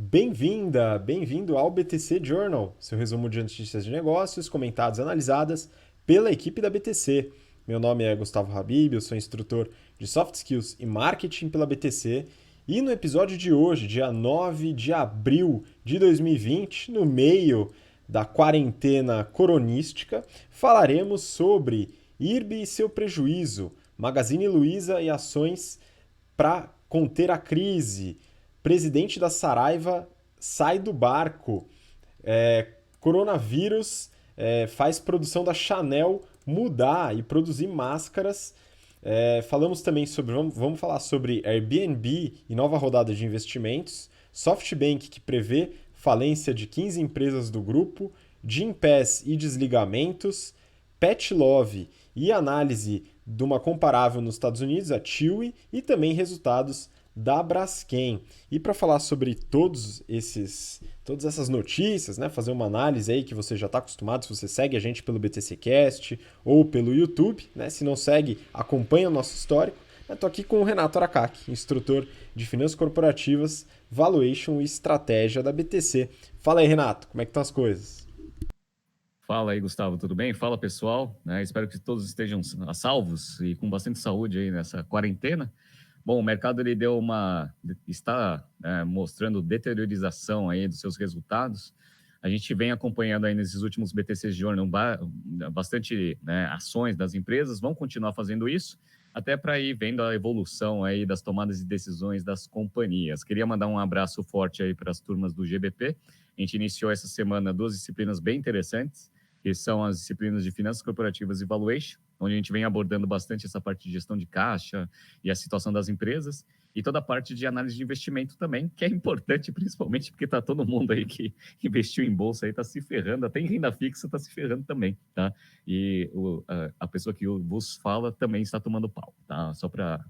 Bem-vinda, bem-vindo ao BTC Journal, seu resumo de notícias de negócios comentadas e analisadas pela equipe da BTC. Meu nome é Gustavo Habib, eu sou instrutor de Soft Skills e Marketing pela BTC e no episódio de hoje, dia 9 de abril de 2020, no meio da quarentena coronística, falaremos sobre IRB e seu prejuízo, Magazine Luiza e ações para conter a crise. Presidente da Saraiva sai do barco. Coronavírus faz produção da Chanel mudar e produzir máscaras. Falamos também sobre. Vamos falar sobre Airbnb e nova rodada de investimentos. SoftBank que prevê falência de 15 empresas do grupo. Gympass e desligamentos. Pet Love e análise de uma comparável nos Estados Unidos, a Chewy, e também resultados da Braskem. E para falar sobre todas essas notícias, né, fazer uma análise aí que você já está acostumado, se você segue a gente pelo BTCcast ou pelo YouTube, né, se não segue, acompanha o nosso histórico. Estou aqui com o Renato Aracaki, instrutor de finanças corporativas, valuation e estratégia da BTC. Fala aí, Renato, como é que estão as coisas? Fala aí, Gustavo, tudo bem? Fala, pessoal. Espero que todos estejam a salvos e com bastante saúde aí nessa quarentena. Bom, o mercado ele está mostrando deteriorização aí dos seus resultados. A gente vem acompanhando aí nesses últimos BTC Journal bastante, ações das empresas, vão continuar fazendo isso, até para ir vendo a evolução aí das tomadas de decisões das companhias. Queria mandar um abraço forte aí para as turmas do GBP. A gente iniciou essa semana duas disciplinas bem interessantes, que são as disciplinas de finanças corporativas e valuation, onde a gente vem abordando bastante essa parte de gestão de caixa e a situação das empresas, e toda a parte de análise de investimento também, que é importante principalmente porque está todo mundo aí que investiu em bolsa aí está se ferrando, até em renda fixa está se ferrando também, tá? E a pessoa que vos fala também está tomando pau, tá? Só para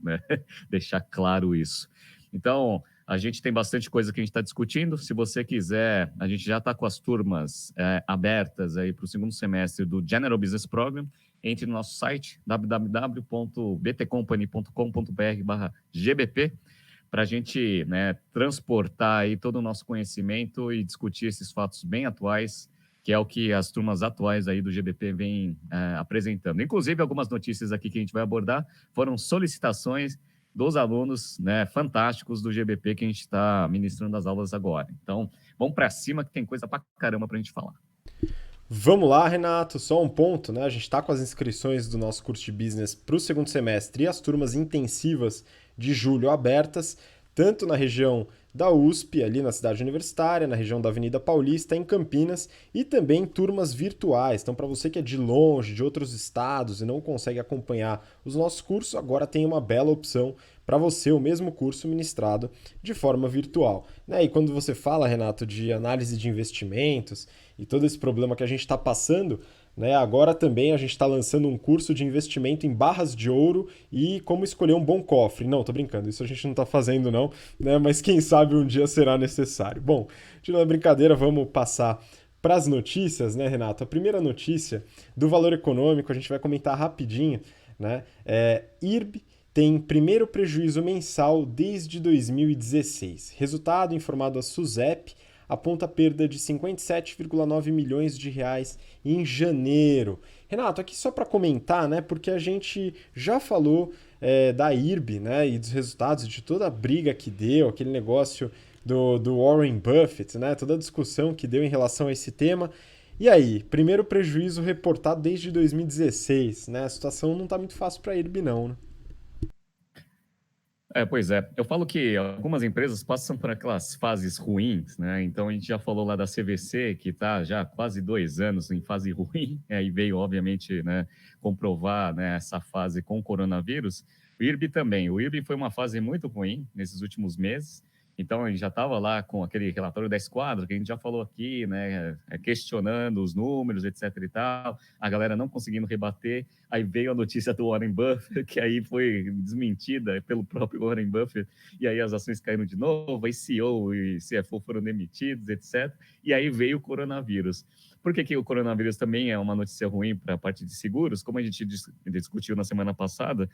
deixar claro isso. Então, a gente tem bastante coisa que a gente está discutindo. Se você quiser, a gente já está com as turmas abertas aí para o segundo semestre do General Business Program. Entre no nosso site www.btcompany.com.br/gbp para a gente transportar aí todo o nosso conhecimento e discutir esses fatos bem atuais, que é o que as turmas atuais aí do GBP vêm apresentando. Inclusive, algumas notícias aqui que a gente vai abordar foram solicitações dos alunos fantásticos do GBP que a gente está ministrando as aulas agora. Então, vamos para cima que tem coisa para caramba para a gente falar. Vamos lá, Renato. Só um ponto, né? A gente está com as inscrições do nosso curso de business para o segundo semestre e as turmas intensivas de julho abertas, tanto na região da USP, ali na cidade universitária, na região da Avenida Paulista, em Campinas, e também turmas virtuais. Então, para você que é de longe, de outros estados e não consegue acompanhar os nossos cursos, agora tem uma bela opção para você, o mesmo curso ministrado de forma virtual. Né? E quando você fala, Renato, de análise de investimentos e todo esse problema que a gente está passando, né? Agora também a gente está lançando um curso de investimento em barras de ouro e como escolher um bom cofre. Não, tô brincando, isso a gente não está fazendo não, né? Mas quem sabe um dia será necessário. Bom, tirando a brincadeira, vamos passar para as notícias, né, Renato? A primeira notícia do valor econômico, a gente vai comentar rapidinho, né? IRB tem primeiro prejuízo mensal desde 2016. Resultado informado a SUSEP aponta perda de 57,9 milhões de reais em janeiro. Renato, aqui só para comentar, né, porque a gente já falou da IRB, né, e dos resultados de toda a briga que deu, aquele negócio do Warren Buffett, né, toda a discussão que deu em relação a esse tema. E aí, primeiro prejuízo reportado desde 2016, né? A situação não está muito fácil para a IRB não, né? Pois é. Eu falo que algumas empresas passam por aquelas fases ruins, né? Então, a gente já falou lá da CVC, que está já há quase 2 anos em fase ruim, e veio, obviamente, comprovar, essa fase com o coronavírus. O IRB também. O IRB foi uma fase muito ruim nesses últimos meses. Então, a gente já estava lá com aquele relatório da Esquadra, que a gente já falou aqui, questionando os números, etc e tal, a galera não conseguindo rebater. Aí veio a notícia do Warren Buffett, que aí foi desmentida pelo próprio Warren Buffett, e aí as ações caíram de novo, aí CEO e CFO foram demitidos, etc. E aí veio o coronavírus. Por que o coronavírus também é uma notícia ruim para a parte de seguros? Como a gente discutiu na semana passada,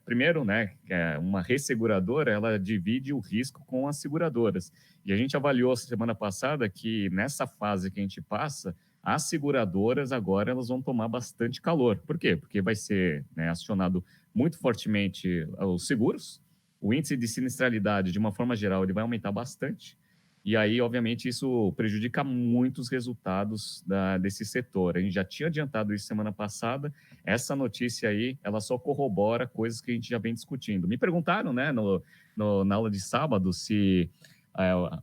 primeiro, né, uma resseguradora, ela divide o risco com as seguradoras. E a gente avaliou semana passada que nessa fase que a gente passa, as seguradoras agora elas vão tomar bastante calor. Por quê? Porque vai ser, né, acionado muito fortemente os seguros, o índice de sinistralidade, de uma forma geral, ele vai aumentar bastante. E aí, obviamente, isso prejudica muito os resultados desse setor. A gente já tinha adiantado isso semana passada. Essa notícia aí, ela só corrobora coisas que a gente já vem discutindo. Me perguntaram, né, na aula de sábado, se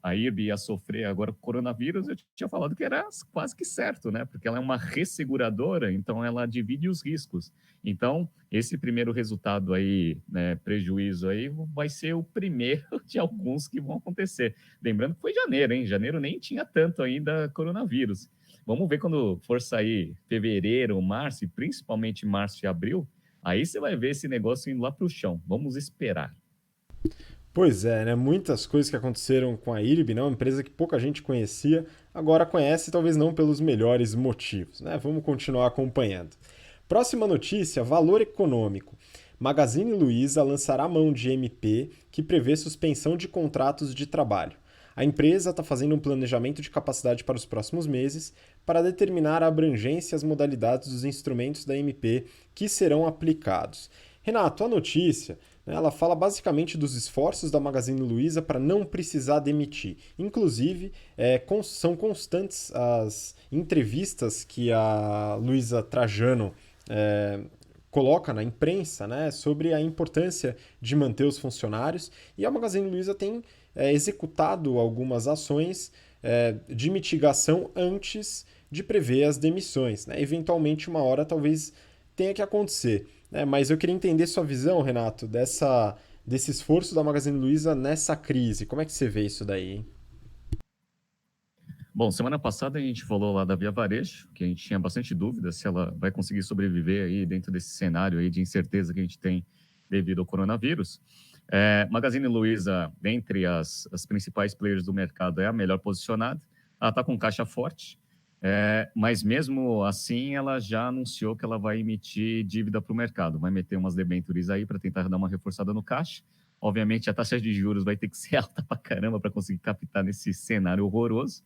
a IRB ia sofrer agora com o coronavírus. Eu tinha falado que era quase que certo, né? Porque ela é uma resseguradora, então ela divide os riscos. Então, esse primeiro resultado aí, né, prejuízo aí, vai ser o primeiro de alguns que vão acontecer. Lembrando que foi janeiro, hein? Janeiro nem tinha tanto ainda coronavírus. Vamos ver quando for sair fevereiro, março, e principalmente março e abril, aí você vai ver esse negócio indo lá para o chão. Vamos esperar. Pois é, né? Muitas coisas que aconteceram com a IRB, né? Uma empresa que pouca gente conhecia, agora conhece, talvez não pelos melhores motivos, né? Vamos continuar acompanhando. Próxima notícia, valor econômico. Magazine Luiza lançará mão de MP que prevê suspensão de contratos de trabalho. A empresa está fazendo um planejamento de capacidade para os próximos meses para determinar a abrangência e as modalidades dos instrumentos da MP que serão aplicados. Renato, a notícia, né, ela fala basicamente dos esforços da Magazine Luiza para não precisar demitir. Inclusive, são constantes as entrevistas que a Luiza Trajano coloca na imprensa, né, sobre a importância de manter os funcionários, e a Magazine Luiza tem executado algumas ações de mitigação antes de prever as demissões, né? Eventualmente, uma hora talvez tenha que acontecer, né? Mas eu queria entender sua visão, Renato, desse esforço da Magazine Luiza nessa crise. Como é que você vê isso daí, hein? Bom, semana passada a gente falou lá da Via Varejo, que a gente tinha bastante dúvida se ela vai conseguir sobreviver aí dentro desse cenário aí de incerteza que a gente tem devido ao coronavírus. Magazine Luiza, dentre as principais players do mercado, é a melhor posicionada. Ela está com caixa forte, mas mesmo assim ela já anunciou que ela vai emitir dívida para o mercado, vai meter umas debêntures aí para tentar dar uma reforçada no caixa. Obviamente a taxa de juros vai ter que ser alta para caramba para conseguir captar nesse cenário horroroso.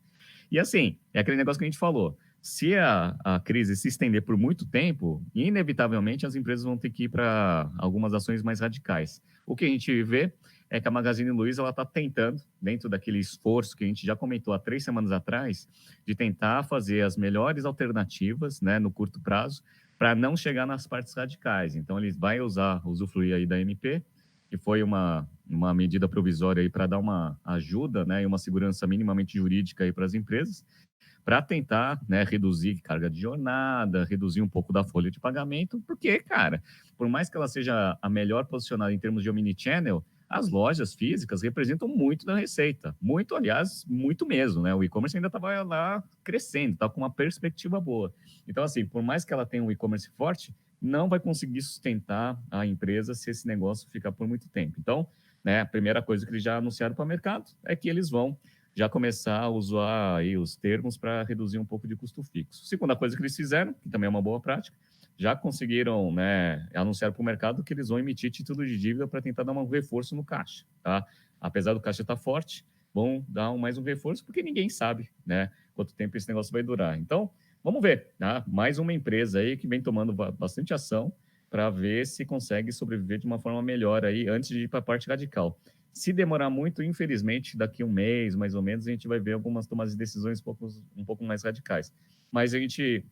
E assim, é aquele negócio que a gente falou. Se a crise se estender por muito tempo, inevitavelmente as empresas vão ter que ir para algumas ações mais radicais. O que a gente vê é que a Magazine Luiza está tentando, dentro daquele esforço que a gente já comentou há 3 semanas atrás, de tentar fazer as melhores alternativas, né, no curto prazo, para não chegar nas partes radicais. Então, ele vai usufruir aí da MP, que foi uma medida provisória aí para dar uma ajuda, né, e uma segurança minimamente jurídica aí para as empresas, para tentar, né, reduzir carga de jornada, reduzir um pouco da folha de pagamento, porque, cara, por mais que ela seja a melhor posicionada em termos de omnichannel, as lojas físicas representam muito da receita, muito, aliás, muito mesmo, né? O e-commerce ainda estava lá crescendo, estava com uma perspectiva boa. Então, assim, por mais que ela tenha um e-commerce forte, não vai conseguir sustentar a empresa se esse negócio ficar por muito tempo. Então, né, a primeira coisa que eles já anunciaram para o mercado é que eles vão já começar a usar aí os termos para reduzir um pouco de custo fixo. Segunda coisa que eles fizeram, que também é uma boa prática, já conseguiram, né, anunciar para o mercado que eles vão emitir título de dívida para tentar dar um reforço no caixa, tá? Apesar do caixa estar forte, vão dar mais um reforço, porque ninguém sabe, né, quanto tempo esse negócio vai durar. Então, vamos ver, tá? Mais uma empresa aí que vem tomando bastante ação para ver se consegue sobreviver de uma forma melhor aí antes de ir para a parte radical. Se demorar muito, infelizmente, daqui um mês, mais ou menos, a gente vai ver algumas tomadas de decisões um pouco mais radicais. Mas a gente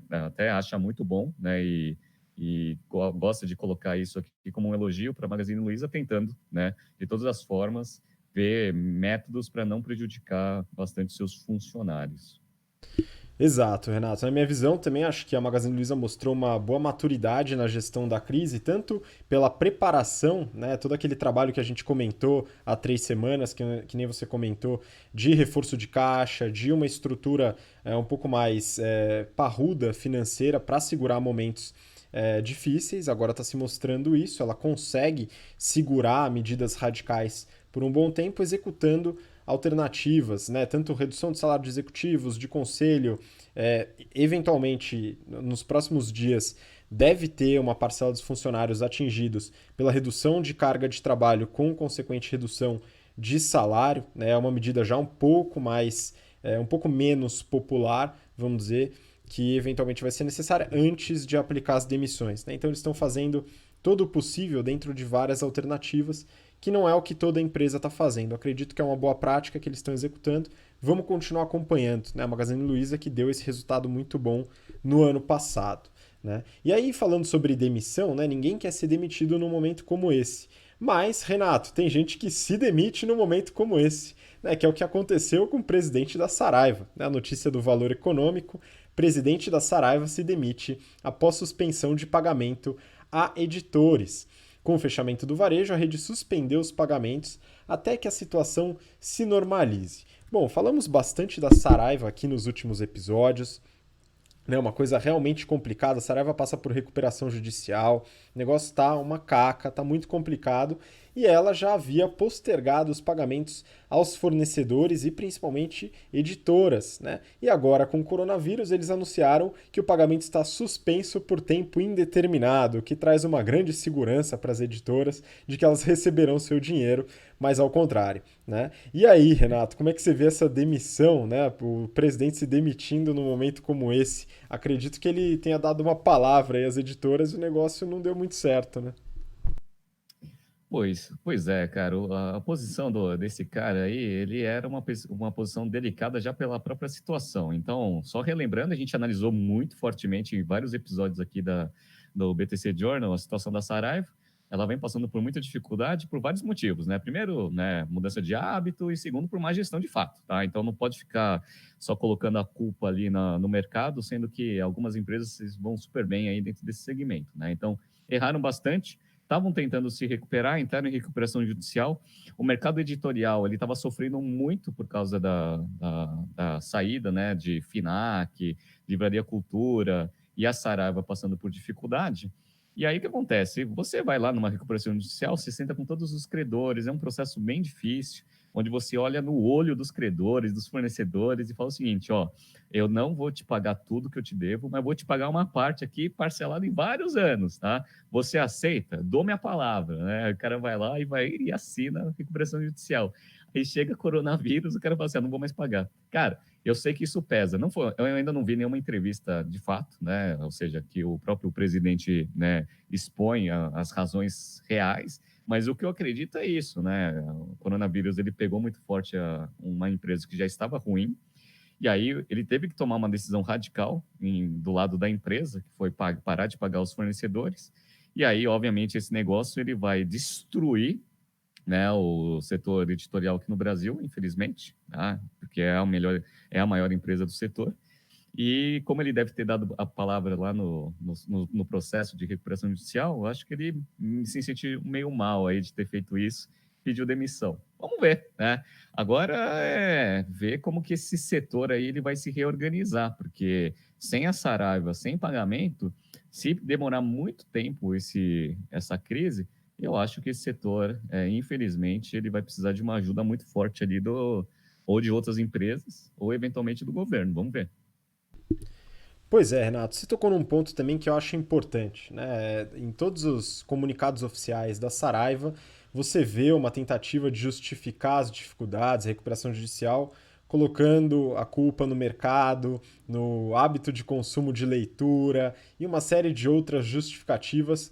até acha muito bom, né, e gosta de colocar isso aqui como um elogio para a Magazine Luiza, tentando, né, de todas as formas, ver métodos para não prejudicar bastante seus funcionários. Exato, Renato. Na minha visão, também acho que a Magazine Luiza mostrou uma boa maturidade na gestão da crise, tanto pela preparação, né, todo aquele trabalho que a gente comentou há 3 semanas, que nem você comentou, de reforço de caixa, de uma estrutura um pouco mais parruda financeira para segurar momentos difíceis. Agora está se mostrando isso, ela consegue segurar medidas radicais por um bom tempo, executando alternativas, né? Tanto redução de salário de executivos, de conselho, eventualmente, nos próximos dias, deve ter uma parcela dos funcionários atingidos pela redução de carga de trabalho com consequente redução de salário, né? É uma medida já um pouco mais, um pouco menos popular, vamos dizer, que eventualmente vai ser necessária antes de aplicar as demissões, né? Então eles estão fazendo todo o possível dentro de várias alternativas, que não é o que toda empresa está fazendo. Eu acredito que é uma boa prática que eles estão executando. Vamos continuar acompanhando, né? A Magazine Luiza que deu esse resultado muito bom no ano passado. Né? E aí, falando sobre demissão, né? Ninguém quer ser demitido num momento como esse. Mas, Renato, tem gente que se demite num momento como esse, né? Que é o que aconteceu com o presidente da Saraiva. Né? A notícia do Valor Econômico: presidente da Saraiva se demite após suspensão de pagamento a editores. Com o fechamento do varejo, a rede suspendeu os pagamentos até que a situação se normalize. Bom, falamos bastante da Saraiva aqui nos últimos episódios, né, uma coisa realmente complicada. A Saraiva passa por recuperação judicial, o negócio está uma caca, está muito complicado, e ela já havia postergado os pagamentos aos fornecedores e principalmente editoras, né? E agora, com o coronavírus, eles anunciaram que o pagamento está suspenso por tempo indeterminado, o que traz uma grande segurança para as editoras de que elas receberão seu dinheiro, mas ao contrário, né? E aí, Renato, como é que você vê essa demissão, né? O presidente se demitindo num momento como esse? Acredito que ele tenha dado uma palavra aí às editoras e o negócio não deu muito certo, né? Pois é, cara, a posição desse cara aí, ele era uma posição delicada já pela própria situação. Então, só relembrando, a gente analisou muito fortemente em vários episódios aqui do BTC Journal a situação da Saraiva. Ela vem passando por muita dificuldade por vários motivos, né? Primeiro, né, mudança de hábito e segundo, por má gestão de fato, tá? Então, não pode ficar só colocando a culpa ali no mercado, sendo que algumas empresas vão super bem aí dentro desse segmento, né? Então, erraram bastante. Estavam tentando se recuperar, entraram em recuperação judicial. O mercado editorial ele estava sofrendo muito por causa da saída, né, de Fnac, Livraria Cultura e a Saraiva passando por dificuldade. E aí o que acontece? Você vai lá numa recuperação judicial, se senta com todos os credores, é um processo bem difícil, onde você olha no olho dos credores, dos fornecedores e fala o seguinte, ó, eu não vou te pagar tudo que eu te devo, mas vou te pagar uma parte aqui parcelada em vários anos, tá? Você aceita? Dou minha palavra, né? O cara vai lá e assina a recuperação judicial. Aí chega coronavírus, o cara fala assim, não vou mais pagar. Cara, eu sei que isso pesa. Eu ainda não vi nenhuma entrevista de fato, né? Ou seja, que o próprio presidente, né, expõe as razões reais, mas o que eu acredito é isso, né? O coronavírus ele pegou muito forte uma empresa que já estava ruim, e aí ele teve que tomar uma decisão radical do lado da empresa, que foi parar de pagar os fornecedores. E aí, obviamente, esse negócio ele vai destruir, né, o setor editorial aqui no Brasil, infelizmente, tá? Porque é a maior empresa do setor. E como ele deve ter dado a palavra lá no processo de recuperação judicial, eu acho que ele se sentiu meio mal aí de ter feito isso, pediu demissão. Vamos ver, né? Agora é ver como que esse setor aí ele vai se reorganizar, porque sem a Saraiva, sem pagamento, se demorar muito tempo essa crise, eu acho que esse setor, infelizmente, ele vai precisar de uma ajuda muito forte ali ou de outras empresas, ou eventualmente do governo. Vamos ver. Pois é, Renato, você tocou num ponto também que eu acho importante, né? Em todos os comunicados oficiais da Saraiva, você vê uma tentativa de justificar as dificuldades, a recuperação judicial, colocando a culpa no mercado, no hábito de consumo de leitura e uma série de outras justificativas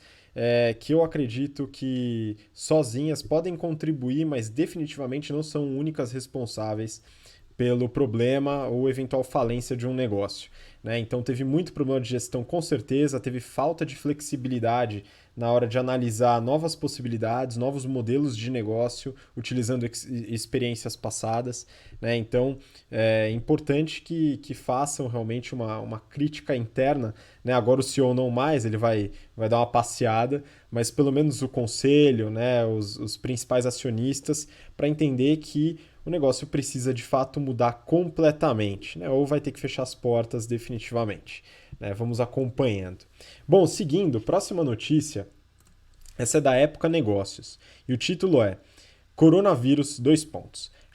que eu acredito que sozinhas podem contribuir, mas definitivamente não são únicas responsáveis pelo problema ou eventual falência de um negócio. Né? Então teve muito problema de gestão, com certeza, teve falta de flexibilidade na hora de analisar novas possibilidades, novos modelos de negócio, utilizando experiências passadas. Né? Então é importante que façam realmente uma crítica interna. Né? Agora o CEO não mais, ele vai dar uma passeada, mas pelo menos o conselho, né? os principais acionistas, para entender que o negócio precisa de fato mudar completamente, né? Ou vai ter que fechar as portas definitivamente. Né? Vamos acompanhando. Bom, seguindo, próxima notícia, essa é da Época Negócios, e o título é Coronavírus, :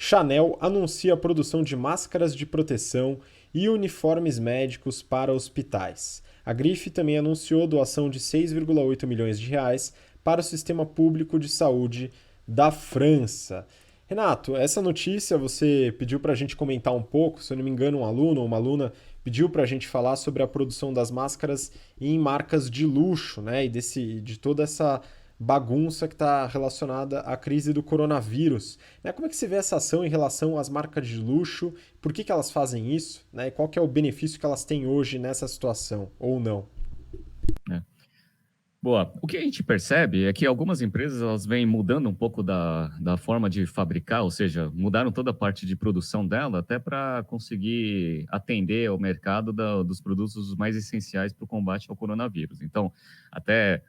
Chanel anuncia a produção de máscaras de proteção e uniformes médicos para hospitais. A Grife também anunciou doação de 6,8 milhões de reais para o sistema público de saúde da França. Renato, essa notícia você pediu para a gente comentar um pouco, se eu não me engano, um aluno ou uma aluna pediu para a gente falar sobre a produção das máscaras em marcas de luxo, né? E de toda essa bagunça que está relacionada à crise do coronavírus. Né? Como é que você vê essa ação em relação às marcas de luxo? Por que elas fazem isso? Né? E qual que é o benefício que elas têm hoje nessa situação, ou não? É. Boa. O que a gente percebe é que algumas empresas elas vêm mudando um pouco da forma de fabricar, ou seja, mudaram toda a parte de produção dela até para conseguir atender ao mercado dos produtos mais essenciais para o combate ao coronavírus. Então, até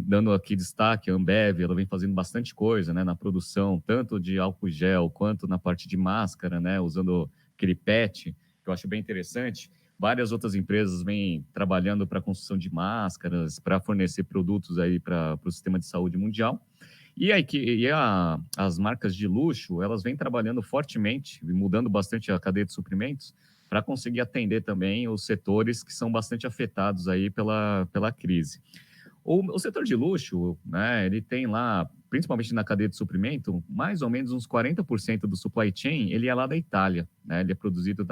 dando aqui destaque, a Ambev ela vem fazendo bastante coisa, né, na produção, tanto de álcool gel quanto na parte de máscara, né, usando aquele PET, que eu acho bem interessante. Várias outras empresas vêm trabalhando para a construção de máscaras, para fornecer produtos aí para o sistema de saúde mundial. As marcas de luxo, elas vêm trabalhando fortemente, mudando bastante a cadeia de suprimentos, para conseguir atender também os setores que são bastante afetados aí pela crise. O setor de luxo, né, ele tem lá, principalmente na cadeia de suprimento, mais ou menos uns 40% do supply chain, ele é lá da Itália, né, ele é produzido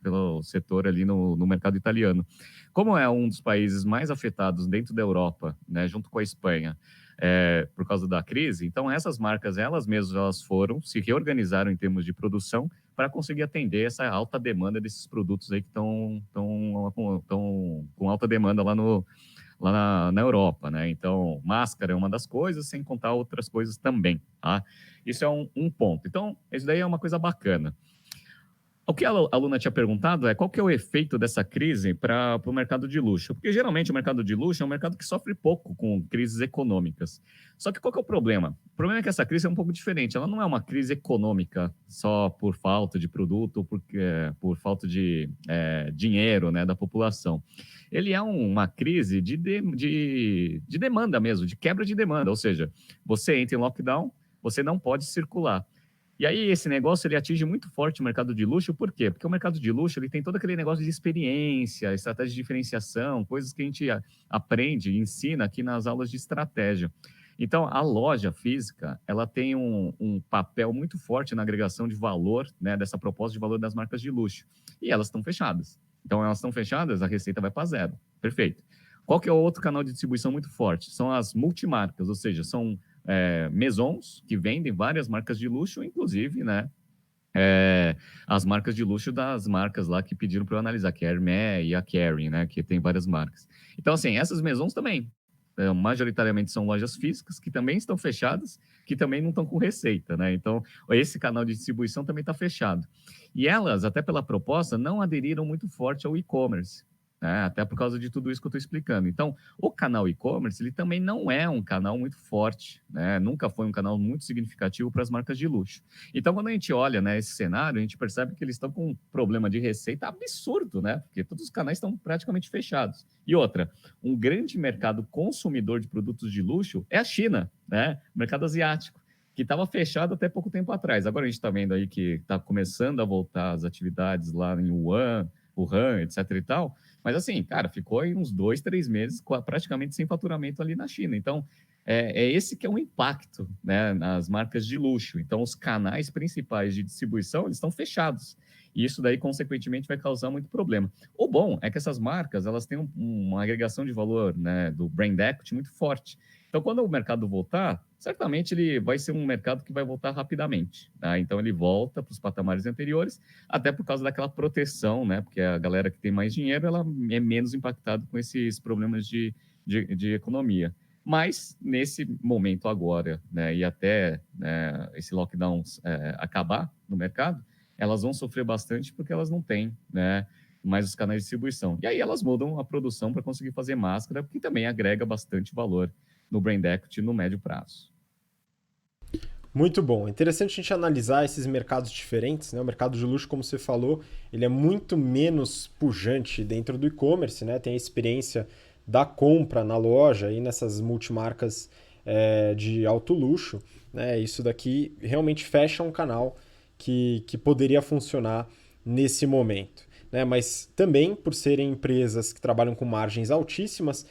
pelo setor ali no mercado italiano. Como é um dos países mais afetados dentro da Europa, né, junto com a Espanha, por causa da crise, então essas marcas, elas mesmas, elas foram, se reorganizaram em termos de produção para conseguir atender essa alta demanda desses produtos aí que estão com alta demanda lá na Europa, né? Então, máscara é uma das coisas, sem contar outras coisas também, tá? Isso é um ponto. Então, isso daí é uma coisa bacana. O que a aluna tinha perguntado é qual que é o efeito dessa crise para o mercado de luxo? Porque geralmente o mercado de luxo é um mercado que sofre pouco com crises econômicas. Só que qual que é o problema? O problema é que essa crise é um pouco diferente. Ela não é uma crise econômica só por falta de produto ou por falta de dinheiro, né, da população. Ele é uma crise de demanda mesmo, de quebra de demanda. Ou seja, você entra em lockdown, você não pode circular. E aí esse negócio ele atinge muito forte o mercado de luxo, por quê? Porque o mercado de luxo ele tem todo aquele negócio de experiência, estratégia de diferenciação, coisas que a gente aprende e ensina aqui nas aulas de estratégia. Então, a loja física, ela tem um papel muito forte na agregação de valor, né, dessa proposta de valor das marcas de luxo. E elas estão fechadas. Então, elas estão fechadas, a receita vai para zero. Perfeito. Qual que é o outro canal de distribuição muito forte? São as multimarcas, ou seja, são maisons que vendem várias marcas de luxo, inclusive, né, as marcas de luxo das marcas lá que pediram para eu analisar, que é a Hermès e a Kering, né, que tem várias marcas. Então, assim, essas maisons também, majoritariamente são lojas físicas que também estão fechadas, que também não estão com receita, né? Então, esse canal de distribuição também está fechado. E elas, até pela proposta, não aderiram muito forte ao e-commerce, né? Até por causa de tudo isso que eu estou explicando. Então, o canal e-commerce, ele também não é um canal muito forte, né? Nunca foi um canal muito significativo para as marcas de luxo. Então, quando a gente olha, né, esse cenário, a gente percebe que eles estão com um problema de receita absurdo, né? Porque todos os canais estão praticamente fechados. E outra, um grande mercado consumidor de produtos de luxo é a China, né? O mercado asiático, que estava fechado até pouco tempo atrás. Agora a gente está vendo aí que está começando a voltar as atividades lá em Wuhan, etc e tal. Mas assim, cara, ficou aí uns 2, 3 meses praticamente sem faturamento ali na China. Então, esse que é o impacto, né, nas marcas de luxo. Então, os canais principais de distribuição, eles estão fechados. E isso daí, consequentemente, vai causar muito problema. O bom é que essas marcas, elas têm uma agregação de valor, né, do brand equity muito forte. Então, quando o mercado voltar, certamente ele vai ser um mercado que vai voltar rapidamente, tá? Então, ele volta para os patamares anteriores, até por causa daquela proteção, né? Porque a galera que tem mais dinheiro, ela é menos impactada com esses problemas de economia. Mas, nesse momento agora, né, e até né, esse lockdown acabar no mercado, elas vão sofrer bastante porque elas não têm, né, mais os canais de distribuição. E aí elas mudam a produção para conseguir fazer máscara, que também agrega bastante valor no brand equity no médio prazo. Muito bom. É interessante a gente analisar esses mercados diferentes, né? O mercado de luxo, como você falou, ele é muito menos pujante dentro do e-commerce, né? Tem a experiência da compra na loja e nessas multimarcas de alto luxo, né? Isso daqui realmente fecha um canal que poderia funcionar nesse momento, né? Mas também por serem empresas que trabalham com margens altíssimas,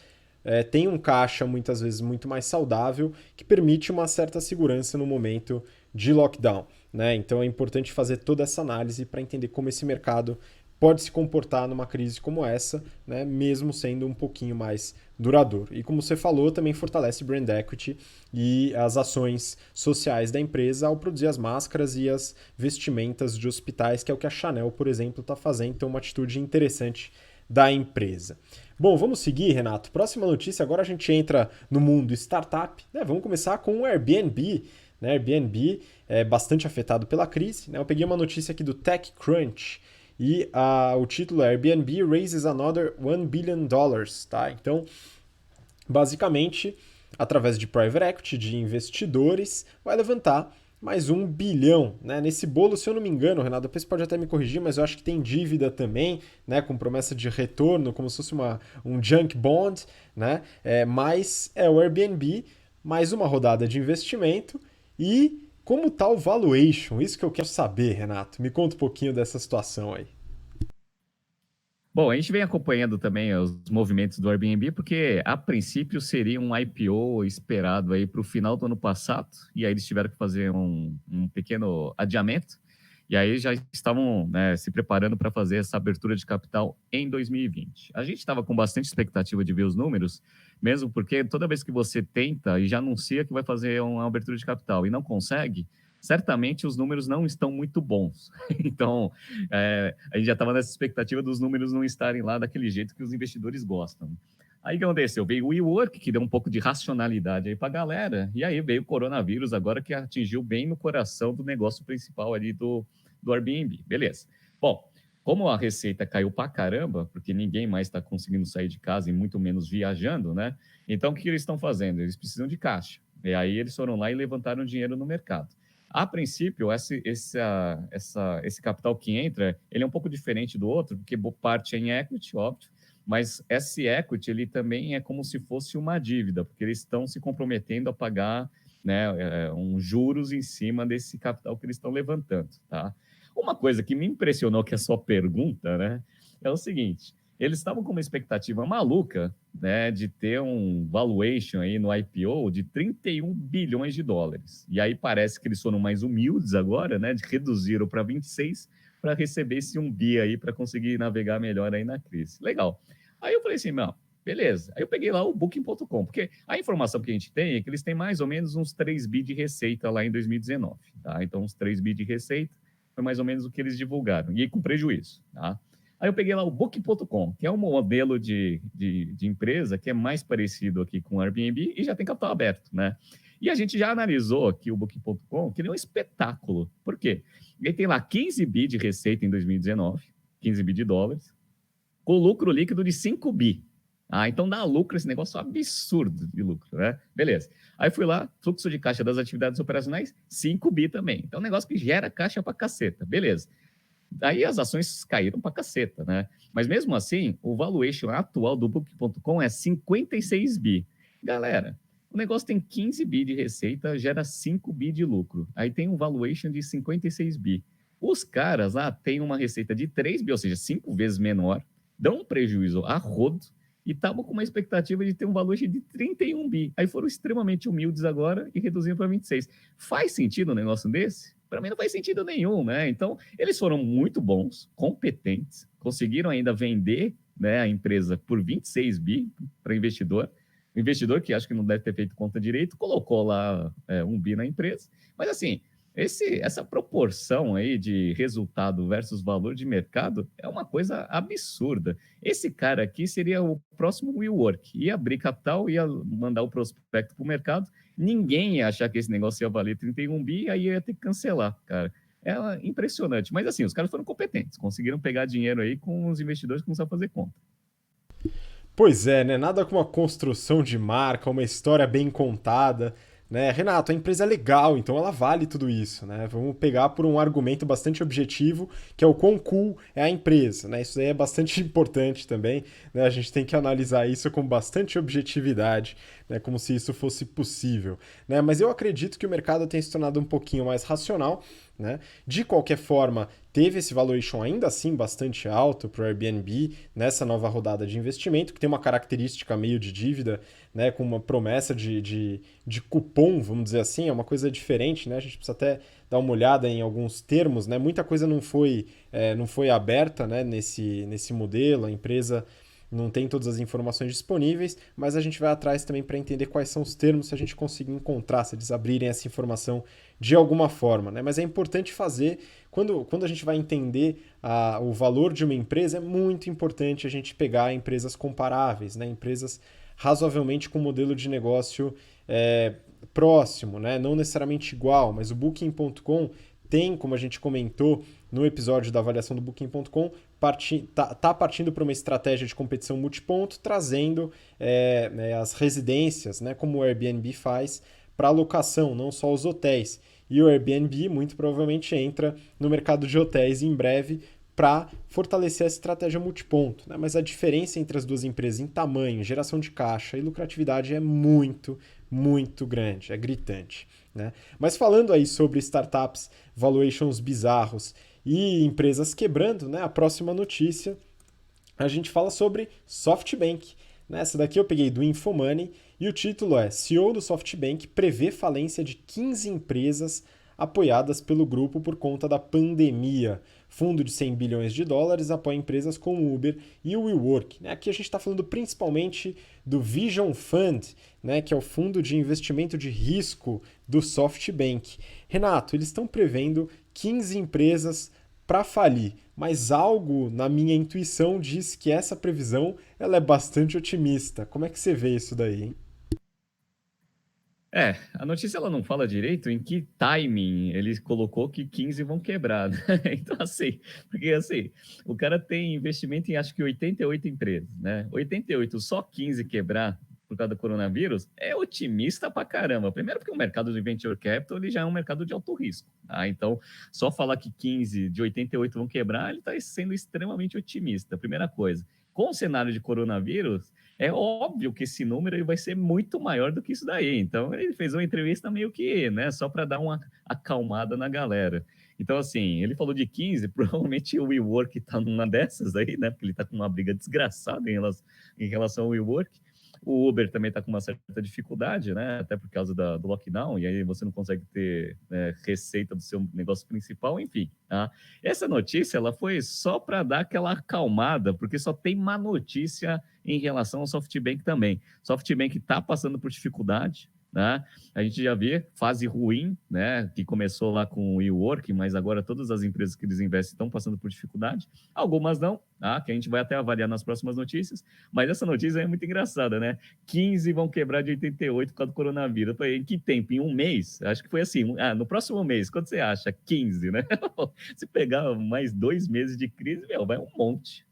tem um caixa muitas vezes muito mais saudável que permite uma certa segurança no momento de lockdown, né? Então é importante fazer toda essa análise para entender como esse mercado pode se comportar numa crise como essa, né? Mesmo sendo um pouquinho mais duradouro. E como você falou, também fortalece brand equity e as ações sociais da empresa ao produzir as máscaras e as vestimentas de hospitais, que é o que a Chanel, por exemplo, está fazendo. Então, uma atitude interessante da empresa. Bom, vamos seguir, Renato. Próxima notícia, agora a gente entra no mundo startup, né? Vamos começar com o Airbnb. Né? Airbnb é bastante afetado pela crise, né? Eu peguei uma notícia aqui do TechCrunch e o título é Airbnb raises another $1 billion, tá? Então, basicamente, através de private equity, de investidores, vai levantar mais 1 bilhão, né? Nesse bolo, se eu não me engano, Renato, depois você pode até me corrigir, mas eu acho que tem dívida também, né? Com promessa de retorno, como se fosse um junk bond, né? Mas é o Airbnb, mais uma rodada de investimento e como tá o valuation? Isso que eu quero saber, Renato. Me conta um pouquinho dessa situação aí. Bom, a gente vem acompanhando também os movimentos do Airbnb, porque a princípio seria um IPO esperado aí para o final do ano passado, e aí eles tiveram que fazer um pequeno adiamento, e aí já estavam, né, se preparando para fazer essa abertura de capital em 2020. A gente estava com bastante expectativa de ver os números, mesmo porque toda vez que você tenta e já anuncia que vai fazer uma abertura de capital e não consegue, certamente os números não estão muito bons. Então, a gente já estava nessa expectativa dos números não estarem lá daquele jeito que os investidores gostam. Aí o que aconteceu? Veio o WeWork, que deu um pouco de racionalidade aí para a galera, e aí veio o coronavírus agora, que atingiu bem no coração do negócio principal ali do Airbnb. Beleza. Bom, como a receita caiu para caramba, porque ninguém mais está conseguindo sair de casa e muito menos viajando, né? Então, o que eles estão fazendo? Eles precisam de caixa. E aí eles foram lá e levantaram dinheiro no mercado. A princípio, esse capital que entra, ele é um pouco diferente do outro, porque boa parte é em equity, óbvio, mas esse equity ele também é como se fosse uma dívida, porque eles estão se comprometendo a pagar, né, juros em cima desse capital que eles estão levantando, tá? Uma coisa que me impressionou, que é a sua pergunta, né, é o seguinte: eles estavam com uma expectativa maluca, né, de ter um valuation aí no IPO de 31 bilhões de dólares. E aí parece que eles foram mais humildes agora, né, de reduziram para 26 para receber esse 1 bi aí para conseguir navegar melhor aí na crise. Legal. Aí eu falei assim, não, beleza. Aí eu peguei lá o Booking.com, porque a informação que a gente tem é que eles têm mais ou menos uns 3 bi de receita lá em 2019, tá? Então, uns 3 bi de receita foi mais ou menos o que eles divulgaram, e aí com prejuízo, tá? Aí eu peguei lá o Booking.com, que é um modelo de empresa que é mais parecido aqui com o Airbnb e já tem capital aberto, né? E a gente já analisou aqui o Booking.com, que ele é um espetáculo. Por quê? Ele tem lá 15 bi de receita em 2019, 15 bi de dólares, com lucro líquido de 5 bi. Então dá lucro, esse negócio absurdo de lucro, né? Beleza. Aí fui lá, fluxo de caixa das atividades operacionais, 5 bi também. Então é um negócio que gera caixa pra caceta. Beleza. Daí as ações caíram pra caceta, né? Mas mesmo assim, o valuation atual do Book.com é 56 bi. Galera, o negócio tem 15 bi de receita, gera 5 bi de lucro. Aí tem um valuation de 56 bi. Os caras lá têm uma receita de 3 bi, ou seja, 5 vezes menor, dão um prejuízo a rodo e estavam com uma expectativa de ter um valuation de 31 bi. Aí foram extremamente humildes agora e reduziram para 26. Faz sentido um negócio desse? Para mim não faz sentido nenhum, né? Então, eles foram muito bons, competentes, conseguiram ainda vender, né, a empresa por 26 bi para investidor. O investidor, que acho que não deve ter feito conta direito, colocou lá 1 bi na empresa. Mas, assim, essa proporção aí de resultado versus valor de mercado é uma coisa absurda. Esse cara aqui seria o próximo WeWork. Ia abrir capital, ia mandar o prospecto para o mercado, ninguém ia achar que esse negócio ia valer 31 bi, aí ia ter que cancelar, cara. É impressionante. Mas, assim, os caras foram competentes, conseguiram pegar dinheiro aí com os investidores que começaram a fazer conta. Pois é, né? Nada como uma construção de marca, uma história bem contada, né? Renato, a empresa é legal, então ela vale tudo isso, né? Vamos pegar por um argumento bastante objetivo, que é o quão cool é a empresa, né? Isso daí é bastante importante também, né? A gente tem que analisar isso com bastante objetividade, né? Como se isso fosse possível, né? Mas eu acredito que o mercado tem se tornado um pouquinho mais racional, né? De qualquer forma, teve esse valuation ainda assim bastante alto para o Airbnb nessa nova rodada de investimento, que tem uma característica meio de dívida, né, com uma promessa de cupom, vamos dizer assim, é uma coisa diferente, né? A gente precisa até dar uma olhada em alguns termos, né? Muita coisa não foi aberta, né, nesse modelo, a empresa não tem todas as informações disponíveis, mas a gente vai atrás também para entender quais são os termos, se a gente conseguir encontrar, se eles abrirem essa informação de alguma forma, né? Mas é importante fazer, quando a gente vai entender o valor de uma empresa, é muito importante a gente pegar empresas comparáveis, né? Empresas razoavelmente com modelo de negócio próximo, né? Não necessariamente igual, mas o Booking.com tem, como a gente comentou no episódio da avaliação do Booking.com, tá partindo para uma estratégia de competição multiponto, trazendo as residências, né, como o Airbnb faz, para alocação, não só os hotéis. E o Airbnb muito provavelmente entra no mercado de hotéis em breve para fortalecer essa estratégia multiponto. Né? Mas a diferença entre as duas empresas em tamanho, geração de caixa e lucratividade é muito, muito grande, é gritante. Né? Mas falando aí sobre startups, valuations bizarros e empresas quebrando, né? A próxima notícia a gente fala sobre SoftBank. Essa daqui eu peguei do Infomoney e o título é CEO do SoftBank prevê falência de 15 empresas apoiadas pelo grupo por conta da pandemia. Fundo de 100 bilhões de dólares apoia empresas como o Uber e o WeWork. Aqui a gente está falando principalmente do Vision Fund, né, que é o fundo de investimento de risco do SoftBank. Renato, eles estão prevendo 15 empresas para falir, mas algo na minha intuição diz que essa previsão ela é bastante otimista. Como é que você vê isso daí, hein? A notícia ela não fala direito em que timing ele colocou que 15 vão quebrar, né? Então, assim, porque assim, o cara tem investimento em acho que 88 empresas, né? 88, só 15 quebrar por causa do coronavírus, é otimista pra caramba. Primeiro porque o mercado de venture capital ele já é um mercado de alto risco, tá? Então, só falar que 15 de 88 vão quebrar, ele está sendo extremamente otimista. Primeira coisa. Com o cenário de coronavírus, é óbvio que esse número vai ser muito maior do que isso daí. Então, ele fez uma entrevista meio que, né, só para dar uma acalmada na galera. Então, assim, ele falou de 15, provavelmente o WeWork está numa dessas aí, né, porque ele está com uma briga desgraçada em relação ao WeWork. O Uber também está com uma certa dificuldade, né? Até por causa do lockdown, e aí você não consegue ter receita do seu negócio principal, enfim. Tá? Essa notícia ela foi só para dar aquela acalmada, porque só tem má notícia em relação ao SoftBank também. SoftBank está passando por dificuldade, né? A gente já vê fase ruim, né? Que começou lá com o WeWork, mas agora todas as empresas que eles investem estão passando por dificuldade. Algumas não, tá? Que a gente vai até avaliar nas próximas notícias. Mas essa notícia é muito engraçada, né? 15 vão quebrar de 88 por causa do coronavírus. Eu falei, em que tempo? Em um mês? Acho que foi assim. No próximo mês, quanto você acha? 15, né? Se pegar mais 2 meses de crise, vai um monte.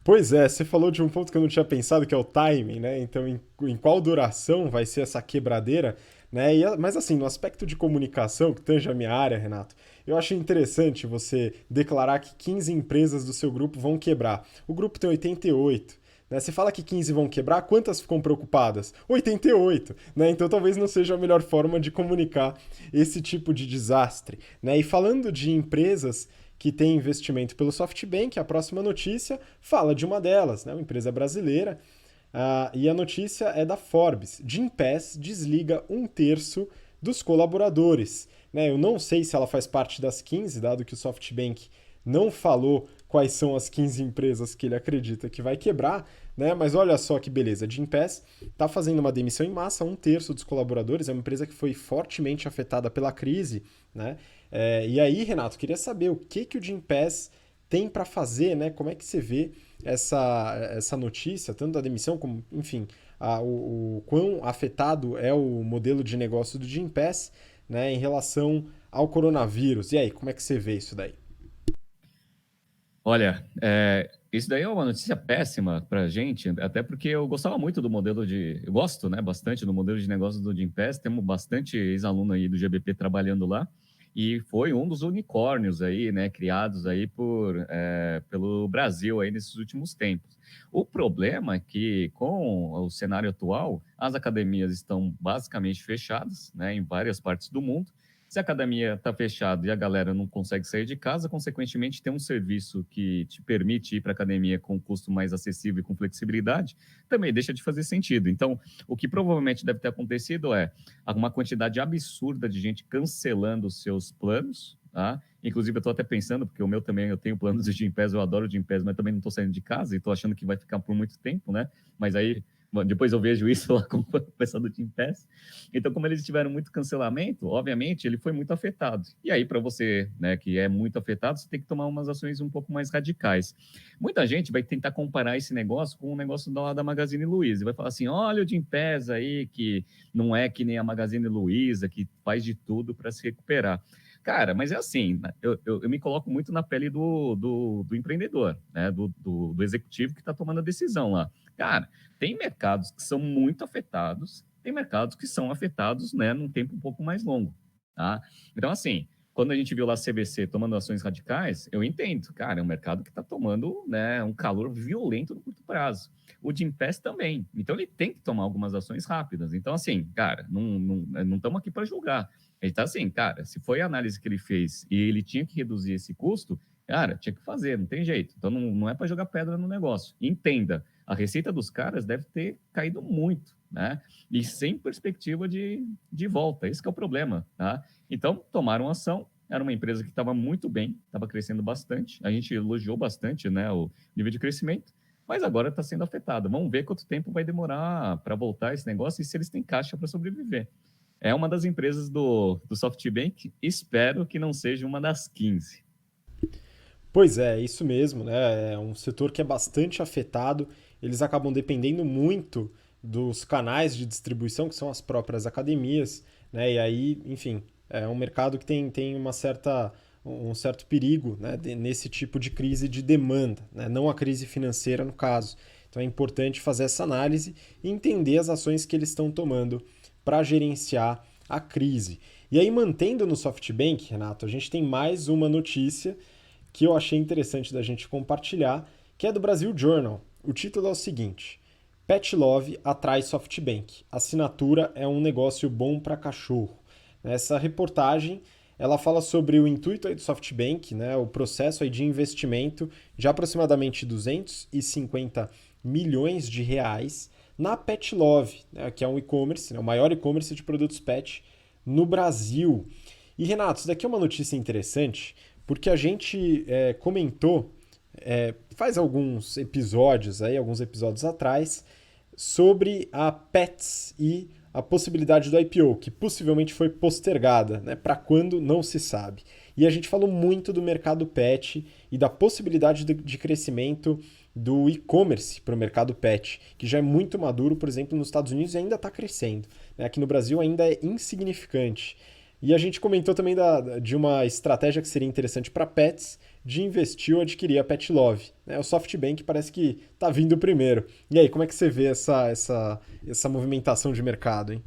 Pois é, você falou de um ponto que eu não tinha pensado, que é o timing, né? Então, em qual duração vai ser essa quebradeira, né? Mas assim, no aspecto de comunicação, que tange a minha área, Renato, eu acho interessante você declarar que 15 empresas do seu grupo vão quebrar. O grupo tem 88. Né? Você fala que 15 vão quebrar, quantas ficam preocupadas? 88, né? Então talvez não seja a melhor forma de comunicar esse tipo de desastre, né? E falando de empresas que tem investimento pelo SoftBank, a próxima notícia fala de uma delas, né? Uma empresa brasileira, e a notícia é da Forbes. Gympass desliga 1/3 dos colaboradores. Né? Eu não sei se ela faz parte das 15, dado que o SoftBank não falou quais são as 15 empresas que ele acredita que vai quebrar, né? Mas olha só que beleza, a Gympass está fazendo uma demissão em massa, 1/3 dos colaboradores, é uma empresa que foi fortemente afetada pela crise, né? E aí, Renato, queria saber o que o Gympass tem para fazer, né? Como é que você vê essa notícia, tanto da demissão como, enfim, o quão afetado é o modelo de negócio do Gympass, né, em relação ao coronavírus. E aí, como é que você vê isso daí? Olha, isso daí é uma notícia péssima para a gente, até porque eu gostava muito do modelo de... Eu gosto, né, bastante do modelo de negócio do Gympass, temos bastante ex-aluno aí do GBP trabalhando lá, e foi um dos unicórnios aí, né, criados aí pelo Brasil aí nesses últimos tempos. O problema é que, com o cenário atual, as academias estão basicamente fechadas, né, em várias partes do mundo, Se a academia está fechada e a galera não consegue sair de casa, consequentemente, tem um serviço que te permite ir para a academia com um custo mais acessível e com flexibilidade, também deixa de fazer sentido. Então, o que provavelmente deve ter acontecido é uma quantidade absurda de gente cancelando os seus planos, tá? Inclusive, eu estou até pensando, porque o meu também, eu tenho planos de Gympass, eu adoro Gympass, mas também não estou saindo de casa e estou achando que vai ficar por muito tempo, né? Mas aí, depois eu vejo isso lá com o pessoal do Gympass. Então, como eles tiveram muito cancelamento, obviamente, ele foi muito afetado. E aí, para você, né, que é muito afetado, você tem que tomar umas ações um pouco mais radicais. Muita gente vai tentar comparar esse negócio com o negócio da Magazine Luiza. Vai falar assim, olha o Gympass aí, que não é que nem a Magazine Luiza, que faz de tudo para se recuperar. Cara, mas é assim, né, eu me coloco muito na pele do empreendedor, né? Do executivo que está tomando a decisão lá. Cara, tem mercados que são muito afetados, tem mercados que são afetados, né, num tempo um pouco mais longo, tá? Então, assim, quando a gente viu lá a CVC tomando ações radicais, eu entendo, cara, é um mercado que está tomando, né, um calor violento no curto prazo. O Gympass também. Então, ele tem que tomar algumas ações rápidas. Então, assim, cara, não estamos aqui para julgar. Ele está assim, cara, se foi a análise que ele fez e ele tinha que reduzir esse custo, cara, tinha que fazer, não tem jeito. Então, não é para jogar pedra no negócio. Entenda, a receita dos caras deve ter caído muito, né? E sem perspectiva de volta. Esse que é o problema, tá? Então, tomaram ação. Era uma empresa que estava muito bem, estava crescendo bastante. A gente elogiou bastante, né, o nível de crescimento, mas agora está sendo afetada. Vamos ver quanto tempo vai demorar para voltar esse negócio e se eles têm caixa para sobreviver. É uma das empresas do SoftBank, espero que não seja uma das 15. Pois é, isso mesmo, né? É um setor que é bastante afetado. Eles acabam dependendo muito dos canais de distribuição, que são as próprias academias, né? E aí, enfim, é um mercado que tem um certo perigo, né? Nesse tipo de crise de demanda, né? Não a crise financeira, no caso. Então é importante fazer essa análise e entender as ações que eles estão tomando para gerenciar a crise. E aí, mantendo no SoftBank, Renato, a gente tem mais uma notícia que eu achei interessante da gente compartilhar, que é do Brasil Journal. O título é o seguinte: Pet Love atrai SoftBank. Assinatura é um negócio bom para cachorro. Essa reportagem ela fala sobre o intuito aí do SoftBank, né, o processo aí de investimento de aproximadamente 250 milhões de reais na Pet Love, né, que é um e-commerce, né, o maior e-commerce de produtos pet no Brasil. E Renato, isso daqui é uma notícia interessante, porque a gente comentou faz alguns episódios atrás, sobre a Pets e a possibilidade do IPO, que possivelmente foi postergada, né? Para quando não se sabe. E a gente falou muito do mercado pet e da possibilidade de crescimento do e-commerce para o mercado pet, que já é muito maduro, por exemplo, nos Estados Unidos e ainda está crescendo. Né? Aqui no Brasil ainda é insignificante. E a gente comentou também de uma estratégia que seria interessante para pets, de investir ou adquirir a Pet Love. Né? O SoftBank parece que está vindo primeiro. E aí, como é que você vê essa movimentação de mercado, hein?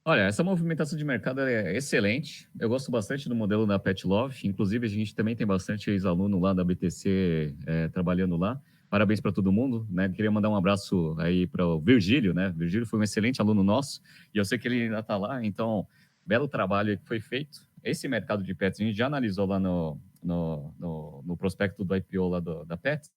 Olha, essa movimentação de mercado é excelente. Eu gosto bastante do modelo da Pet Love. Inclusive, a gente também tem bastante ex-aluno lá da BTC trabalhando lá. Parabéns para todo mundo, né? Queria mandar um abraço aí para o Virgílio, né? Virgílio foi um excelente aluno nosso e eu sei que ele ainda está lá. Então, belo trabalho que foi feito. Esse mercado de pets a gente já analisou lá no prospecto do IPO lá da Pets.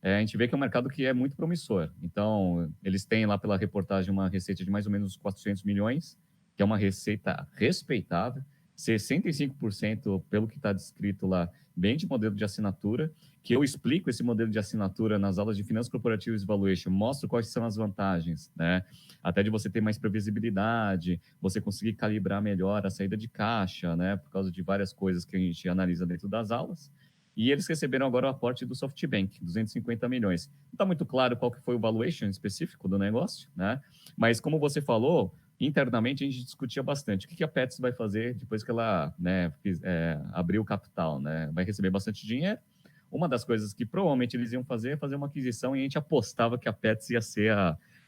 A gente vê que é um mercado que é muito promissor. Então, eles têm lá pela reportagem uma receita de mais ou menos 400 milhões, que é uma receita respeitável, 65% pelo que está descrito lá, bem de modelo de assinatura, que eu explico esse modelo de assinatura nas aulas de Finanças Corporativas e Valuation, mostro quais são as vantagens, né? Até de você ter mais previsibilidade, você conseguir calibrar melhor a saída de caixa, né? Por causa de várias coisas que a gente analisa dentro das aulas. E eles receberam agora o aporte do SoftBank, 250 milhões. Não está muito claro qual que foi o valuation específico do negócio, né? Mas como você falou, internamente a gente discutia bastante. O que a Pets vai fazer depois que ela, né, abriu o capital, né? Vai receber bastante dinheiro. Uma das coisas que provavelmente eles iam fazer é fazer uma aquisição e a gente apostava que a Pets ia ser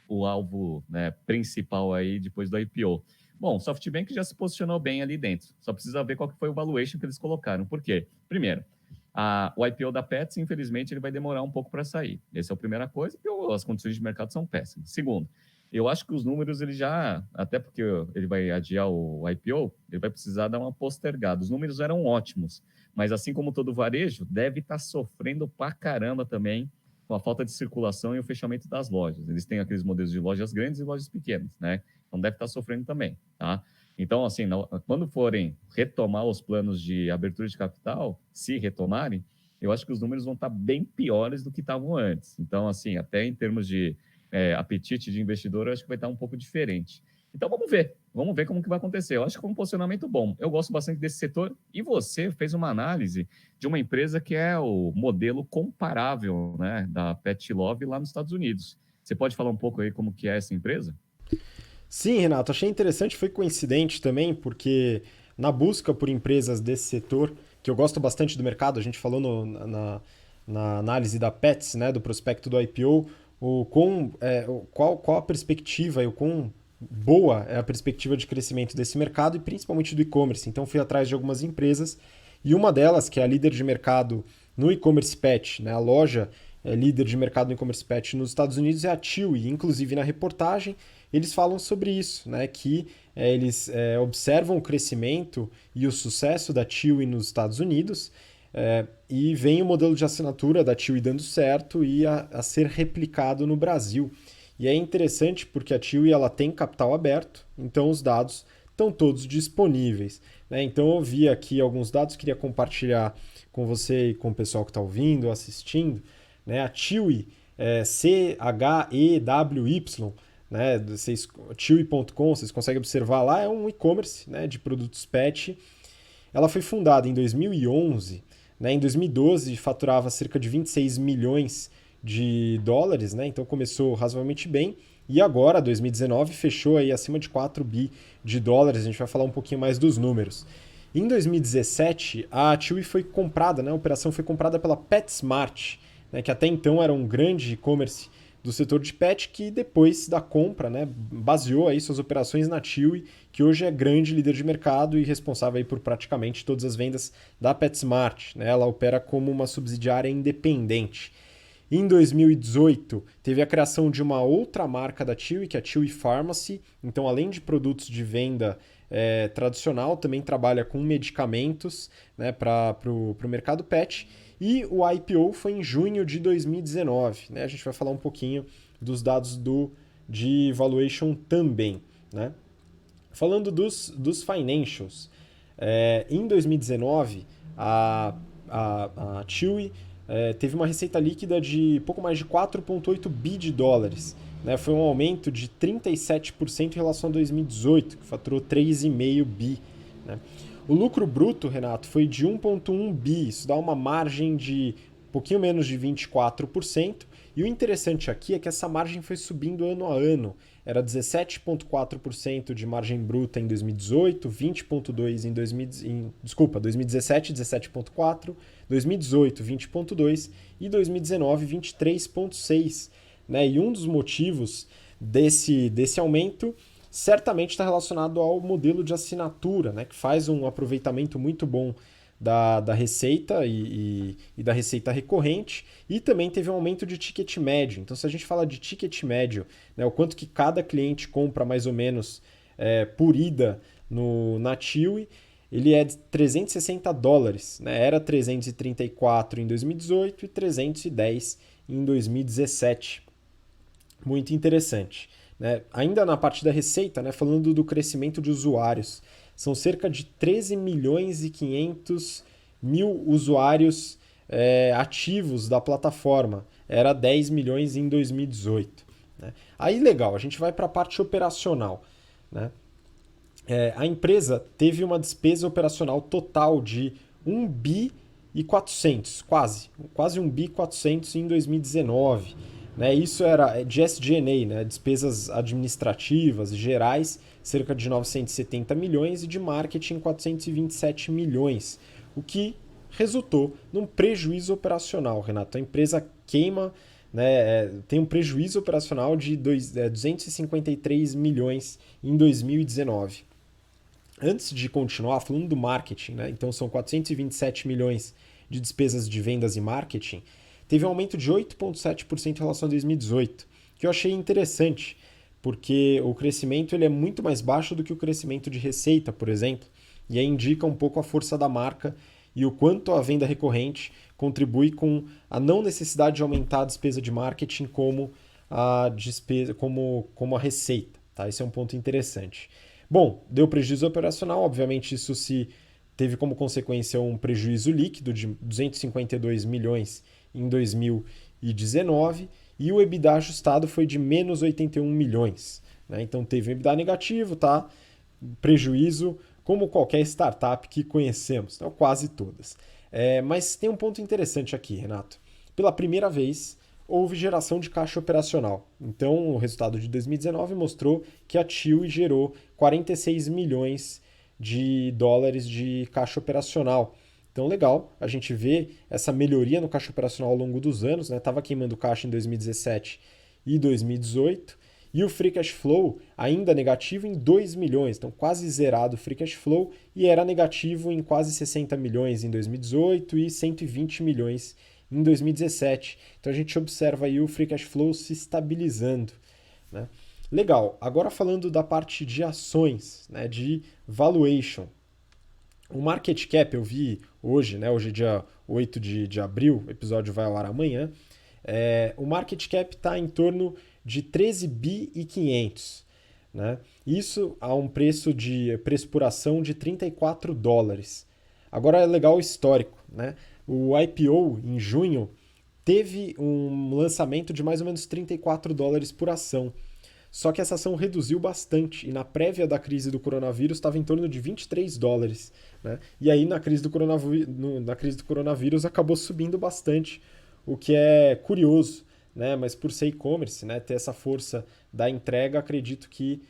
o alvo, né, principal aí depois do IPO. Bom, o SoftBank já se posicionou bem ali dentro. Só precisa ver qual que foi o valuation que eles colocaram. Por quê? Primeiro, o IPO da Pets, infelizmente, ele vai demorar um pouco para sair. Essa é a primeira coisa, porque as condições de mercado são péssimas. Segundo, Eu acho que os números ele já, até porque ele vai adiar o IPO, ele vai precisar dar uma postergada. Os números eram ótimos, mas assim como todo varejo, deve estar sofrendo pra caramba também com a falta de circulação e o fechamento das lojas. Eles têm aqueles modelos de lojas grandes e lojas pequenas, né? Então deve estar sofrendo também, tá? Então, assim, quando forem retomar os planos de abertura de capital, se retomarem, eu acho que os números vão estar bem piores do que estavam antes. Então, assim, até em termos de apetite de investidor, eu acho que vai estar um pouco diferente. Então, vamos ver como que vai acontecer. Eu acho que é um posicionamento bom. Eu gosto bastante desse setor e você fez uma análise de uma empresa que é o modelo comparável, né, da Pet Love lá nos Estados Unidos. Você pode falar um pouco aí como que é essa empresa? Sim, Renato, achei interessante, foi coincidente também, porque na busca por empresas desse setor, que eu gosto bastante do mercado, a gente falou na análise da Pets, né, do prospecto do IPO, qual a perspectiva e o quão boa é a perspectiva de crescimento desse mercado e principalmente do e-commerce. Então fui atrás de algumas empresas e uma delas, que é a líder de mercado no e-commerce pet, né, a loja líder de mercado no e-commerce pet nos Estados Unidos é a Chewy. Inclusive na reportagem eles falam sobre isso, né, que eles observam o crescimento e o sucesso da Chewy nos Estados Unidos e vem o modelo de assinatura da Chewy dando certo e a ser replicado no Brasil. E é interessante porque a Chewy ela tem capital aberto, então os dados estão todos disponíveis, né? Então eu vi aqui alguns dados, queria compartilhar com você e com o pessoal que está ouvindo, assistindo, né? A Chewy, Chewy, né? Chewy.com, vocês conseguem observar lá, é um e-commerce, né, de produtos pet. Ela foi fundada em 2011, né? Em 2012 faturava cerca de 26 milhões de dólares, né? Então começou razoavelmente bem. E agora, 2019, fechou aí acima de 4 bi de dólares. A gente vai falar um pouquinho mais dos números. Em 2017, a Chewy foi comprada, né? A operação foi comprada pela PetSmart, né? Que até então era um grande e-commerce do setor de pet, que depois da compra, né, baseou aí suas operações na Chewy, que hoje é grande líder de mercado e responsável aí por praticamente todas as vendas da PetSmart, né? Ela opera como uma subsidiária independente. Em 2018, teve a criação de uma outra marca da Chewy, que é a Chewy Pharmacy. Então, além de produtos de venda tradicional, também trabalha com medicamentos, né, para o mercado pet. E o IPO foi em junho de 2019. Né? A gente vai falar um pouquinho dos dados de valuation também. Né? Falando dos financials, em 2019, a Chewy teve uma receita líquida de pouco mais de 4,8 bi de dólares. Né? Foi um aumento de 37% em relação a 2018, que faturou 3,5 bi. Né? O lucro bruto, Renato, foi de 1,1 bi, isso dá uma margem de um pouquinho menos de 24%. E o interessante aqui é que essa margem foi subindo ano a ano. Era 17,4% de margem bruta em 2018, 20,2% em 2017, 17,4%, 2018, 20,2% e 2019, 23,6%. Né? E um dos motivos desse aumento certamente está relacionado ao modelo de assinatura, né? Que faz um aproveitamento muito bom da receita e da receita recorrente, e também teve um aumento de ticket médio. Então, se a gente fala de ticket médio, né, o quanto que cada cliente compra mais ou menos por ida na Chewy, ele é de 360 dólares. Né? Era 334 em 2018 e 310 em 2017. Muito interessante. Né? Ainda na parte da receita, né, falando do crescimento de usuários, são cerca de 13 milhões e 500 mil usuários ativos da plataforma. Era 10 milhões em 2018. Né? Aí legal, a gente vai para a parte operacional. Né? A empresa teve uma despesa operacional total de 1 bi e 400, quase 1 bi e 400 em 2019. Né? Isso era de SG&A, né? Despesas administrativas e gerais, cerca de 970 milhões, e de marketing 427 milhões, o que resultou num prejuízo operacional, Renato. A empresa queima, né, tem um prejuízo operacional de 253 milhões em 2019. Antes de continuar falando do marketing, né, então são 427 milhões de despesas de vendas e marketing, teve um aumento de 8,7% em relação a 2018, que eu achei interessante, porque o crescimento ele é muito mais baixo do que o crescimento de receita, por exemplo, e aí indica um pouco a força da marca e o quanto a venda recorrente contribui com a não necessidade de aumentar a despesa de marketing como a despesa, como a receita. Tá? Esse é um ponto interessante. Bom, deu prejuízo operacional, obviamente isso se teve como consequência um prejuízo líquido de 252 milhões em 2019 e o EBITDA ajustado foi de menos 81 milhões. Né? Então teve um EBITDA negativo, tá? Prejuízo como qualquer startup que conhecemos, então, quase todas. Mas tem um ponto interessante aqui, Renato. Pela primeira vez, houve geração de caixa operacional. Então, o resultado de 2019 mostrou que a TIWI gerou 46 milhões de dólares de caixa operacional. Então, legal, a gente vê essa melhoria no caixa operacional ao longo dos anos, né? Tava queimando caixa em 2017 e 2018. E o free cash flow ainda negativo em 2 milhões, então quase zerado o free cash flow, e era negativo em quase 60 milhões em 2018 e 120 milhões em 2017. Então a gente observa aí o free cash flow se estabilizando. Né? Legal, agora falando da parte de ações, né, de valuation. O market cap eu vi hoje, né, hoje é dia 8 de abril, o episódio vai ao ar amanhã. O market cap está em torno de 13 bi e 500, né? Isso a um preço por ação de 34 dólares. Agora é legal o histórico, né? O IPO em junho teve um lançamento de mais ou menos 34 dólares por ação. Só que essa ação reduziu bastante e na prévia da crise do coronavírus estava em torno de 23 dólares. Né? E aí na crise do coronavírus acabou subindo bastante, o que é curioso, né? Mas por ser e-commerce, né? Ter essa força da entrega, acredito que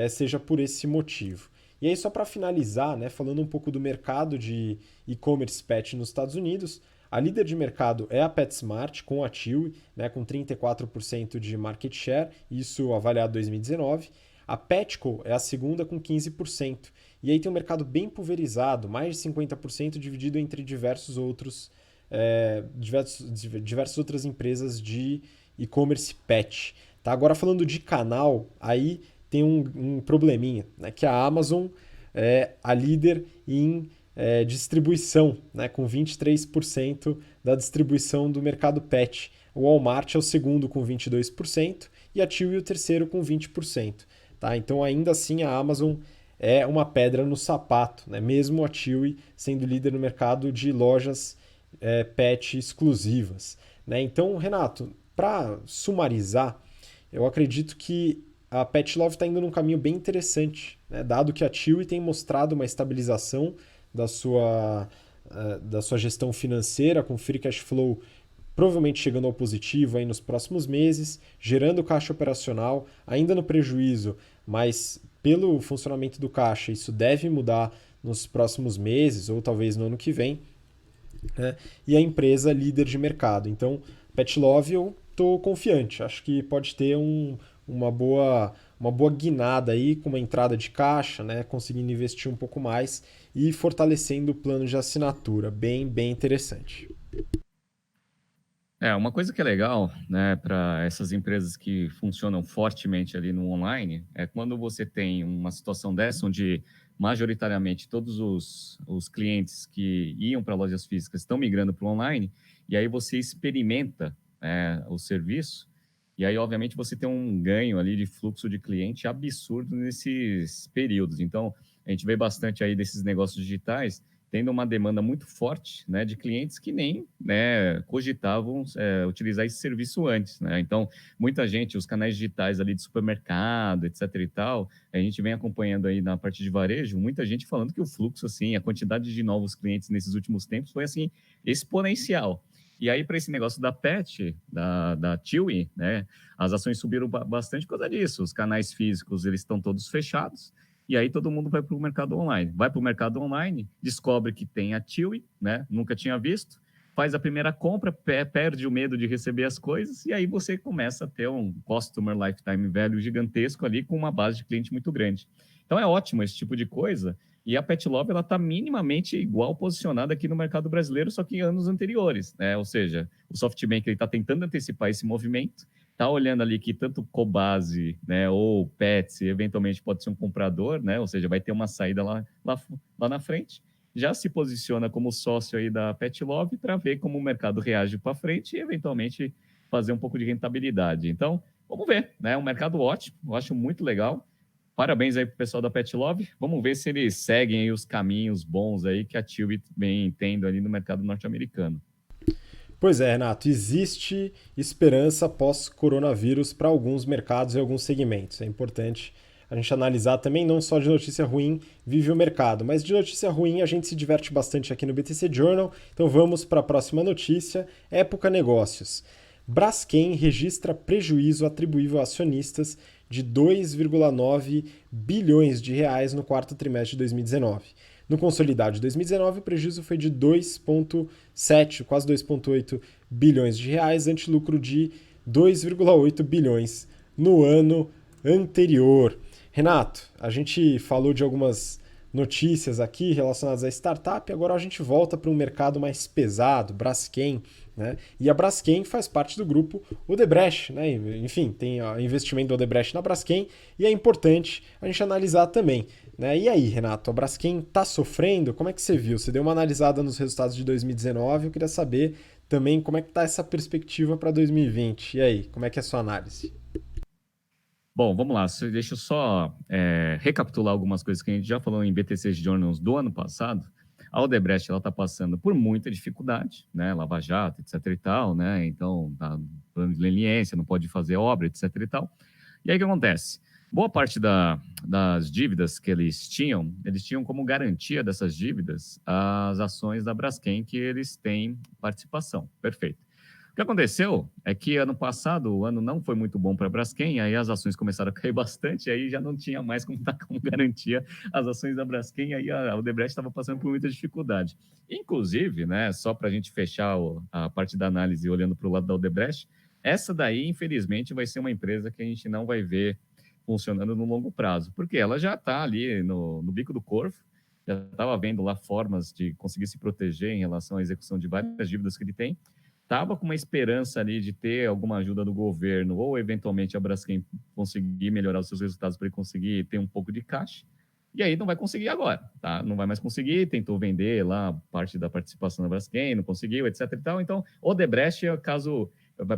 seja por esse motivo. E aí só para finalizar, né? Falando um pouco do mercado de e-commerce pet nos Estados Unidos, a líder de mercado é a PetSmart, com a Chewy, né, com 34% de market share, isso avaliado em 2019. A Petco é a segunda com 15%. E aí tem um mercado bem pulverizado, mais de 50% dividido entre diversas outras empresas de e-commerce pet. Tá? Agora falando de canal, aí tem um probleminha, né, que a Amazon é a líder em distribuição, né, com 23% da distribuição do mercado pet. O Walmart é o segundo com 22% e a Chewy o terceiro com 20%. Tá? Então, ainda assim, a Amazon é uma pedra no sapato, né? Mesmo a Chewy sendo líder no mercado de lojas pet exclusivas. Né? Então, Renato, para sumarizar, eu acredito que a Pet Love está indo num caminho bem interessante, né? Dado que a Chewy tem mostrado uma estabilização da sua gestão financeira, com free cash flow provavelmente chegando ao positivo aí nos próximos meses, gerando caixa operacional, ainda no prejuízo, mas pelo funcionamento do caixa isso deve mudar nos próximos meses ou talvez no ano que vem, né? E a empresa líder de mercado. Então, Pet Love eu estou confiante, acho que pode ter uma boa guinada aí com uma entrada de caixa, né, conseguindo investir um pouco mais e fortalecendo o plano de assinatura, bem interessante. Uma coisa que é legal, né, para essas empresas que funcionam fortemente ali no online, é quando você tem uma situação dessa, onde majoritariamente todos os clientes que iam para lojas físicas estão migrando para o online, e aí você experimenta o serviço, e aí, obviamente, você tem um ganho ali de fluxo de cliente absurdo nesses períodos. Então, a gente vê bastante aí desses negócios digitais tendo uma demanda muito forte, né, de clientes que nem, né, cogitavam utilizar esse serviço antes, né? Então, muita gente, os canais digitais ali de supermercado, etc e tal, a gente vem acompanhando aí na parte de varejo, muita gente falando que o fluxo, assim, a quantidade de novos clientes nesses últimos tempos foi, assim, exponencial. E aí, para esse negócio da Pet, da Chewy, né, as ações subiram bastante por causa disso. Os canais físicos, eles estão todos fechados, e aí todo mundo vai para o mercado online. Vai para o mercado online, descobre que tem a Chewy, né? Nunca tinha visto, faz a primeira compra, perde o medo de receber as coisas, e aí você começa a ter um Customer Lifetime Value gigantesco ali, com uma base de cliente muito grande. Então é ótimo esse tipo de coisa, e a Pet Love está minimamente igual posicionada aqui no mercado brasileiro, só que em anos anteriores, né? Ou seja, o SoftBank está tentando antecipar esse movimento, está olhando ali que tanto Cobasi, né, ou Pets, eventualmente pode ser um comprador, né, ou seja, vai ter uma saída lá na frente, já se posiciona como sócio aí da Pet Love para ver como o mercado reage para frente e eventualmente fazer um pouco de rentabilidade. Então, vamos ver, né? Um mercado ótimo, eu acho muito legal. Parabéns aí pro pessoal da Pet Love. Vamos ver se eles seguem aí os caminhos bons aí que a Tilbit vem tendo ali no mercado norte-americano. Pois é, Renato, existe esperança pós-coronavírus para alguns mercados e alguns segmentos. É importante a gente analisar também, não só de notícia ruim vive o mercado, mas de notícia ruim a gente se diverte bastante aqui no BTC Journal. Então vamos para a próxima notícia, Época Negócios. Braskem registra prejuízo atribuível a acionistas de 2,9 bilhões de reais no quarto trimestre de 2019. No consolidado de 2019, o prejuízo foi de 2,7, quase 2,8 bilhões de reais, ante lucro de 2,8 bilhões no ano anterior. Renato, a gente falou de algumas notícias aqui relacionadas à startup, agora a gente volta para um mercado mais pesado, Braskem, né? E a Braskem faz parte do grupo Odebrecht, né? Enfim, tem o investimento do Odebrecht na Braskem e é importante a gente analisar também, né? E aí, Renato, a Braskem está sofrendo? Como é que você viu? Você deu uma analisada nos resultados de 2019, eu queria saber também como é que está essa perspectiva para 2020. E aí, como é que é a sua análise? Bom, vamos lá. Deixa eu só recapitular algumas coisas que a gente já falou em BTC Journals do ano passado. A Odebrecht está passando por muita dificuldade, né? Lava Jato, etc e tal, né? Então, tá plano de leniência, não pode fazer obra, etc e tal. E aí o que acontece? Boa parte das dívidas que eles tinham como garantia dessas dívidas as ações da Braskem que eles têm participação. Perfeito. O que aconteceu é que ano passado o ano não foi muito bom para a Braskem, aí as ações começaram a cair bastante, aí já não tinha mais como estar como garantia as ações da Braskem, aí a Odebrecht estava passando por muita dificuldade. Inclusive, né, só para a gente fechar a parte da análise olhando para o lado da Odebrecht, essa daí, infelizmente, vai ser uma empresa que a gente não vai ver funcionando no longo prazo, porque ela já está ali no bico do corvo, já estava vendo lá formas de conseguir se proteger em relação à execução de várias dívidas que ele tem, estava com uma esperança ali de ter alguma ajuda do governo ou eventualmente a Braskem conseguir melhorar os seus resultados para ele conseguir ter um pouco de caixa. E aí não vai conseguir agora, tá? Não vai mais conseguir, tentou vender lá parte da participação da Braskem, não conseguiu, etc e tal. Então, Odebrecht é o caso,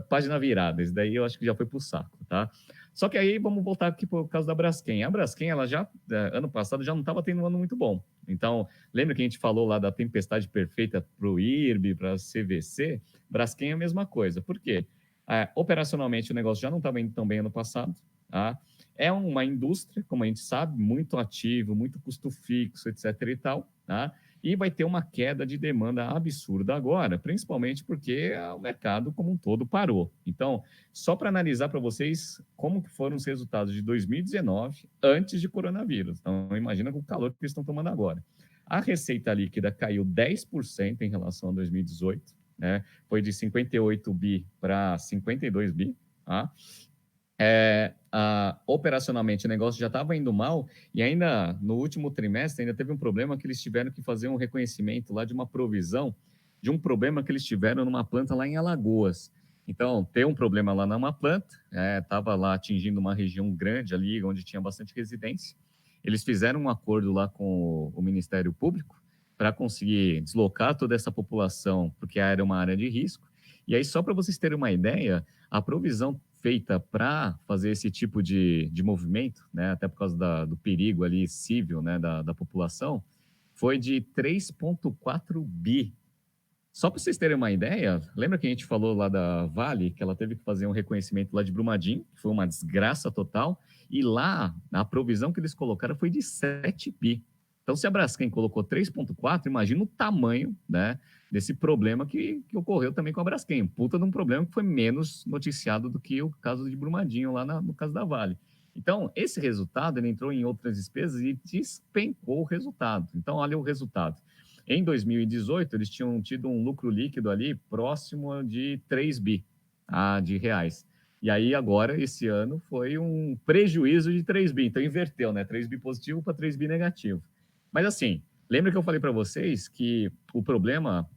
página virada, esse daí eu acho que já foi pro saco, tá? Só que aí vamos voltar aqui para o caso da Braskem. A Braskem, ela já, ano passado, já não estava tendo um ano muito bom. Então, lembra que a gente falou lá da tempestade perfeita para o IRB, para a CVC? Braskem é a mesma coisa. Por quê? Operacionalmente, o negócio já não estava indo tão bem ano passado. Tá? É uma indústria, como a gente sabe, muito ativo, muito custo fixo, etc. e tal. Tá? E vai ter uma queda de demanda absurda agora, principalmente porque o mercado como um todo parou. Então, só para analisar para vocês como que foram os resultados de 2019 antes de coronavírus. Então, imagina com o calor que eles estão tomando agora. A receita líquida caiu 10% em relação a 2018, né? Foi de 58 bi para 52 bi, tá? Operacionalmente o negócio já estava indo mal e ainda no último trimestre ainda teve um problema que eles tiveram que fazer um reconhecimento lá de uma provisão de um problema que eles tiveram numa planta lá em Alagoas. Então, tem um problema lá numa planta, estava lá atingindo uma região grande ali, onde tinha bastante residência. Eles fizeram um acordo lá com o Ministério Público para conseguir deslocar toda essa população, porque era uma área de risco. E aí, só para vocês terem uma ideia, a provisão feita para fazer esse tipo de movimento, né, até por causa do perigo ali civil, né, da população, foi de 3,4 bi. Só para vocês terem uma ideia, lembra que a gente falou lá da Vale, que ela teve que fazer um reconhecimento lá de Brumadinho, que foi uma desgraça total, e lá a provisão que eles colocaram foi de 7 bi. Então, se a Braskem colocou 3,4, imagina o tamanho, né, desse problema que ocorreu também com a Braskem. Puta de um problema que foi menos noticiado do que o caso de Brumadinho lá no caso da Vale. Então, esse resultado, ele entrou em outras despesas e despencou o resultado. Então, olha o resultado. Em 2018, eles tinham tido um lucro líquido ali próximo de 3 bi de reais. E aí, agora, esse ano, foi um prejuízo de 3 bi. Então, inverteu, né? 3 bi positivo para 3 bi negativo. Mas, assim, Lembra que eu falei para vocês que o problema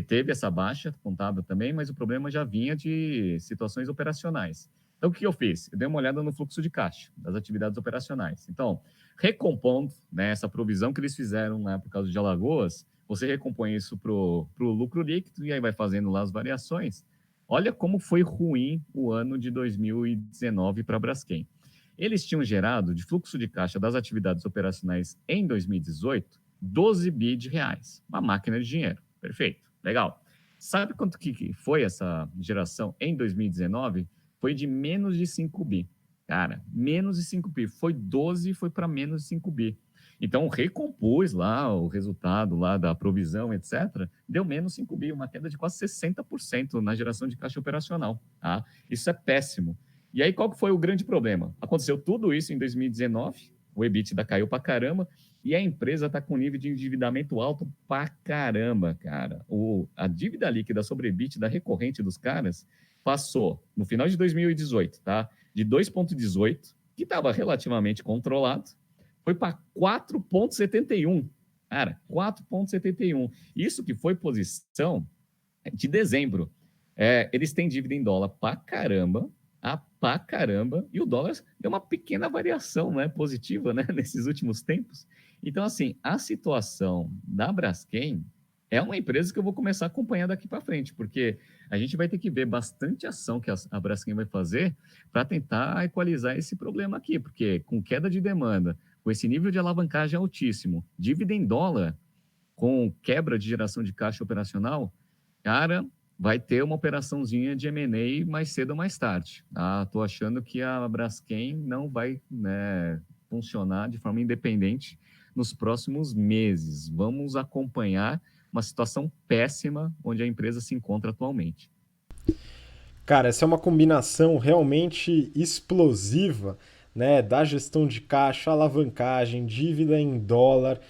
teve essa baixa contábil também, mas o problema já vinha de situações operacionais. Então, o que eu fiz? Eu dei uma olhada no fluxo de caixa das atividades operacionais. Então, recompondo, né, essa provisão que eles fizeram lá por causa de Alagoas, você recompõe isso para o lucro líquido e aí vai fazendo lá as variações. Olha como foi ruim o ano de 2019 para a Braskem. Eles tinham gerado de fluxo de caixa das atividades operacionais em 2018 12 bi de reais, uma máquina de dinheiro. Perfeito, legal. Sabe quanto que foi essa geração em 2019? Foi de menos de 5 bi. Cara, menos de 5 bi. Foi 12, foi para menos de 5 bi. Então, recompôs lá o resultado lá da provisão, etc., deu menos 5 bi, uma queda de quase 60% na geração de caixa operacional. Tá? Isso é péssimo. E aí, qual que foi o grande problema? Aconteceu tudo isso em 2019, o EBITDA caiu para caramba, e a empresa está com nível de endividamento alto para caramba, cara. A dívida líquida sobre EBITDA recorrente dos caras passou, no final de 2018, tá? De 2,18, que estava relativamente controlado, foi para 4,71. Cara, 4,71. Isso que foi posição de dezembro. Eles têm dívida em dólar para caramba, e o dólar deu uma pequena variação, né, positiva, né, nesses últimos tempos. Então, assim, a situação da Braskem é uma empresa que eu vou começar a acompanhar daqui para frente, porque a gente vai ter que ver bastante ação que a Braskem vai fazer para tentar equalizar esse problema aqui, porque com queda de demanda, com esse nível de alavancagem altíssimo, dívida em dólar, com quebra de geração de caixa operacional, cara, vai ter uma operaçãozinha de M&A mais cedo ou mais tarde. Estou achando que a Braskem não vai, né, funcionar de forma independente nos próximos meses. Vamos acompanhar uma situação péssima onde a empresa se encontra atualmente. Cara, essa é uma combinação realmente explosiva, né, da gestão de caixa, alavancagem, dívida em dólar,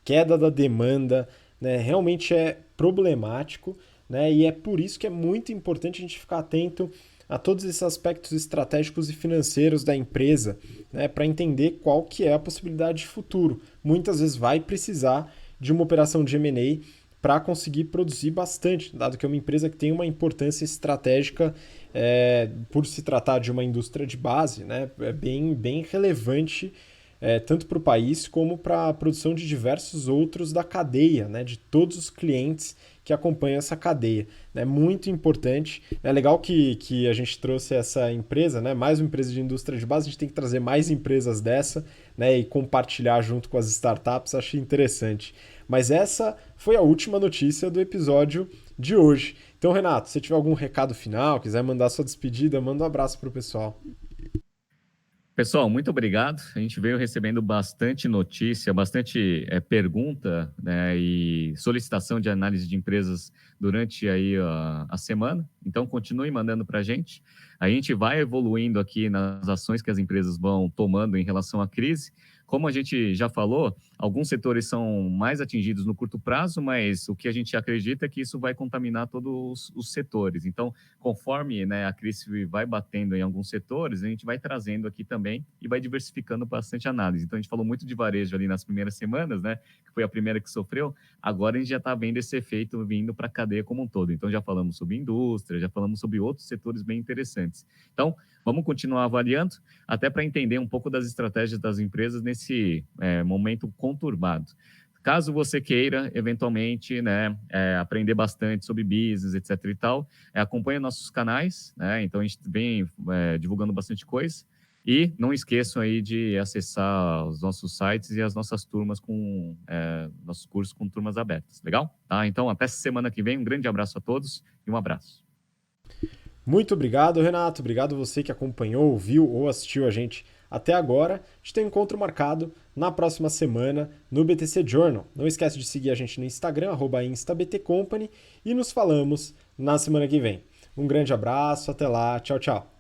queda da demanda, né, realmente é problemático, né, e é por isso que é muito importante a gente ficar atento a todos esses aspectos estratégicos e financeiros da empresa, né, para entender qual que é a possibilidade de futuro. Muitas vezes vai precisar de uma operação de M&A para conseguir produzir bastante, dado que é uma empresa que tem uma importância estratégica por se tratar de uma indústria de base, né, é bem relevante tanto para o país como para a produção de diversos outros da cadeia, né, de todos os clientes que acompanham essa cadeia. É muito importante. É legal que a gente trouxe essa empresa, né, mais uma empresa de indústria de base, a gente tem que trazer mais empresas dessa, né, e compartilhar junto com as startups, achei interessante. Mas essa foi a última notícia do episódio de hoje. Então, Renato, se tiver algum recado final, quiser mandar sua despedida, manda um abraço para o pessoal. Pessoal, muito obrigado. A gente veio recebendo bastante notícia, bastante pergunta, né, e solicitação de análise de empresas durante aí a semana. Então, continue mandando para a gente. A gente vai evoluindo aqui nas ações que as empresas vão tomando em relação à crise. Como a gente já falou, alguns setores são mais atingidos no curto prazo, mas o que a gente acredita é que isso vai contaminar todos os setores. Então, conforme, né, a crise vai batendo em alguns setores, a gente vai trazendo aqui também e vai diversificando bastante a análise. Então, a gente falou muito de varejo ali nas primeiras semanas, né, que foi a primeira que sofreu. Agora a gente já está vendo esse efeito vindo para a cadeia como um todo. Então, já falamos sobre indústria, já falamos sobre outros setores bem interessantes. Então, vamos continuar avaliando, até para entender um pouco das estratégias das empresas nesse momento conturbado. Caso você queira, eventualmente, né, aprender bastante sobre business, etc. e tal, acompanhe nossos canais, né, então a gente vem divulgando bastante coisa. E não esqueçam aí de acessar os nossos sites e as nossas turmas nossos cursos com turmas abertas, legal? Tá? Então, até semana que vem, um grande abraço a todos e um abraço. Muito obrigado, Renato. Obrigado você que acompanhou, ouviu ou assistiu a gente até agora. A gente tem um encontro marcado na próxima semana no BTC Journal. Não esquece de seguir a gente no Instagram, @instabtcompany, e nos falamos na semana que vem. Um grande abraço, até lá, tchau, tchau.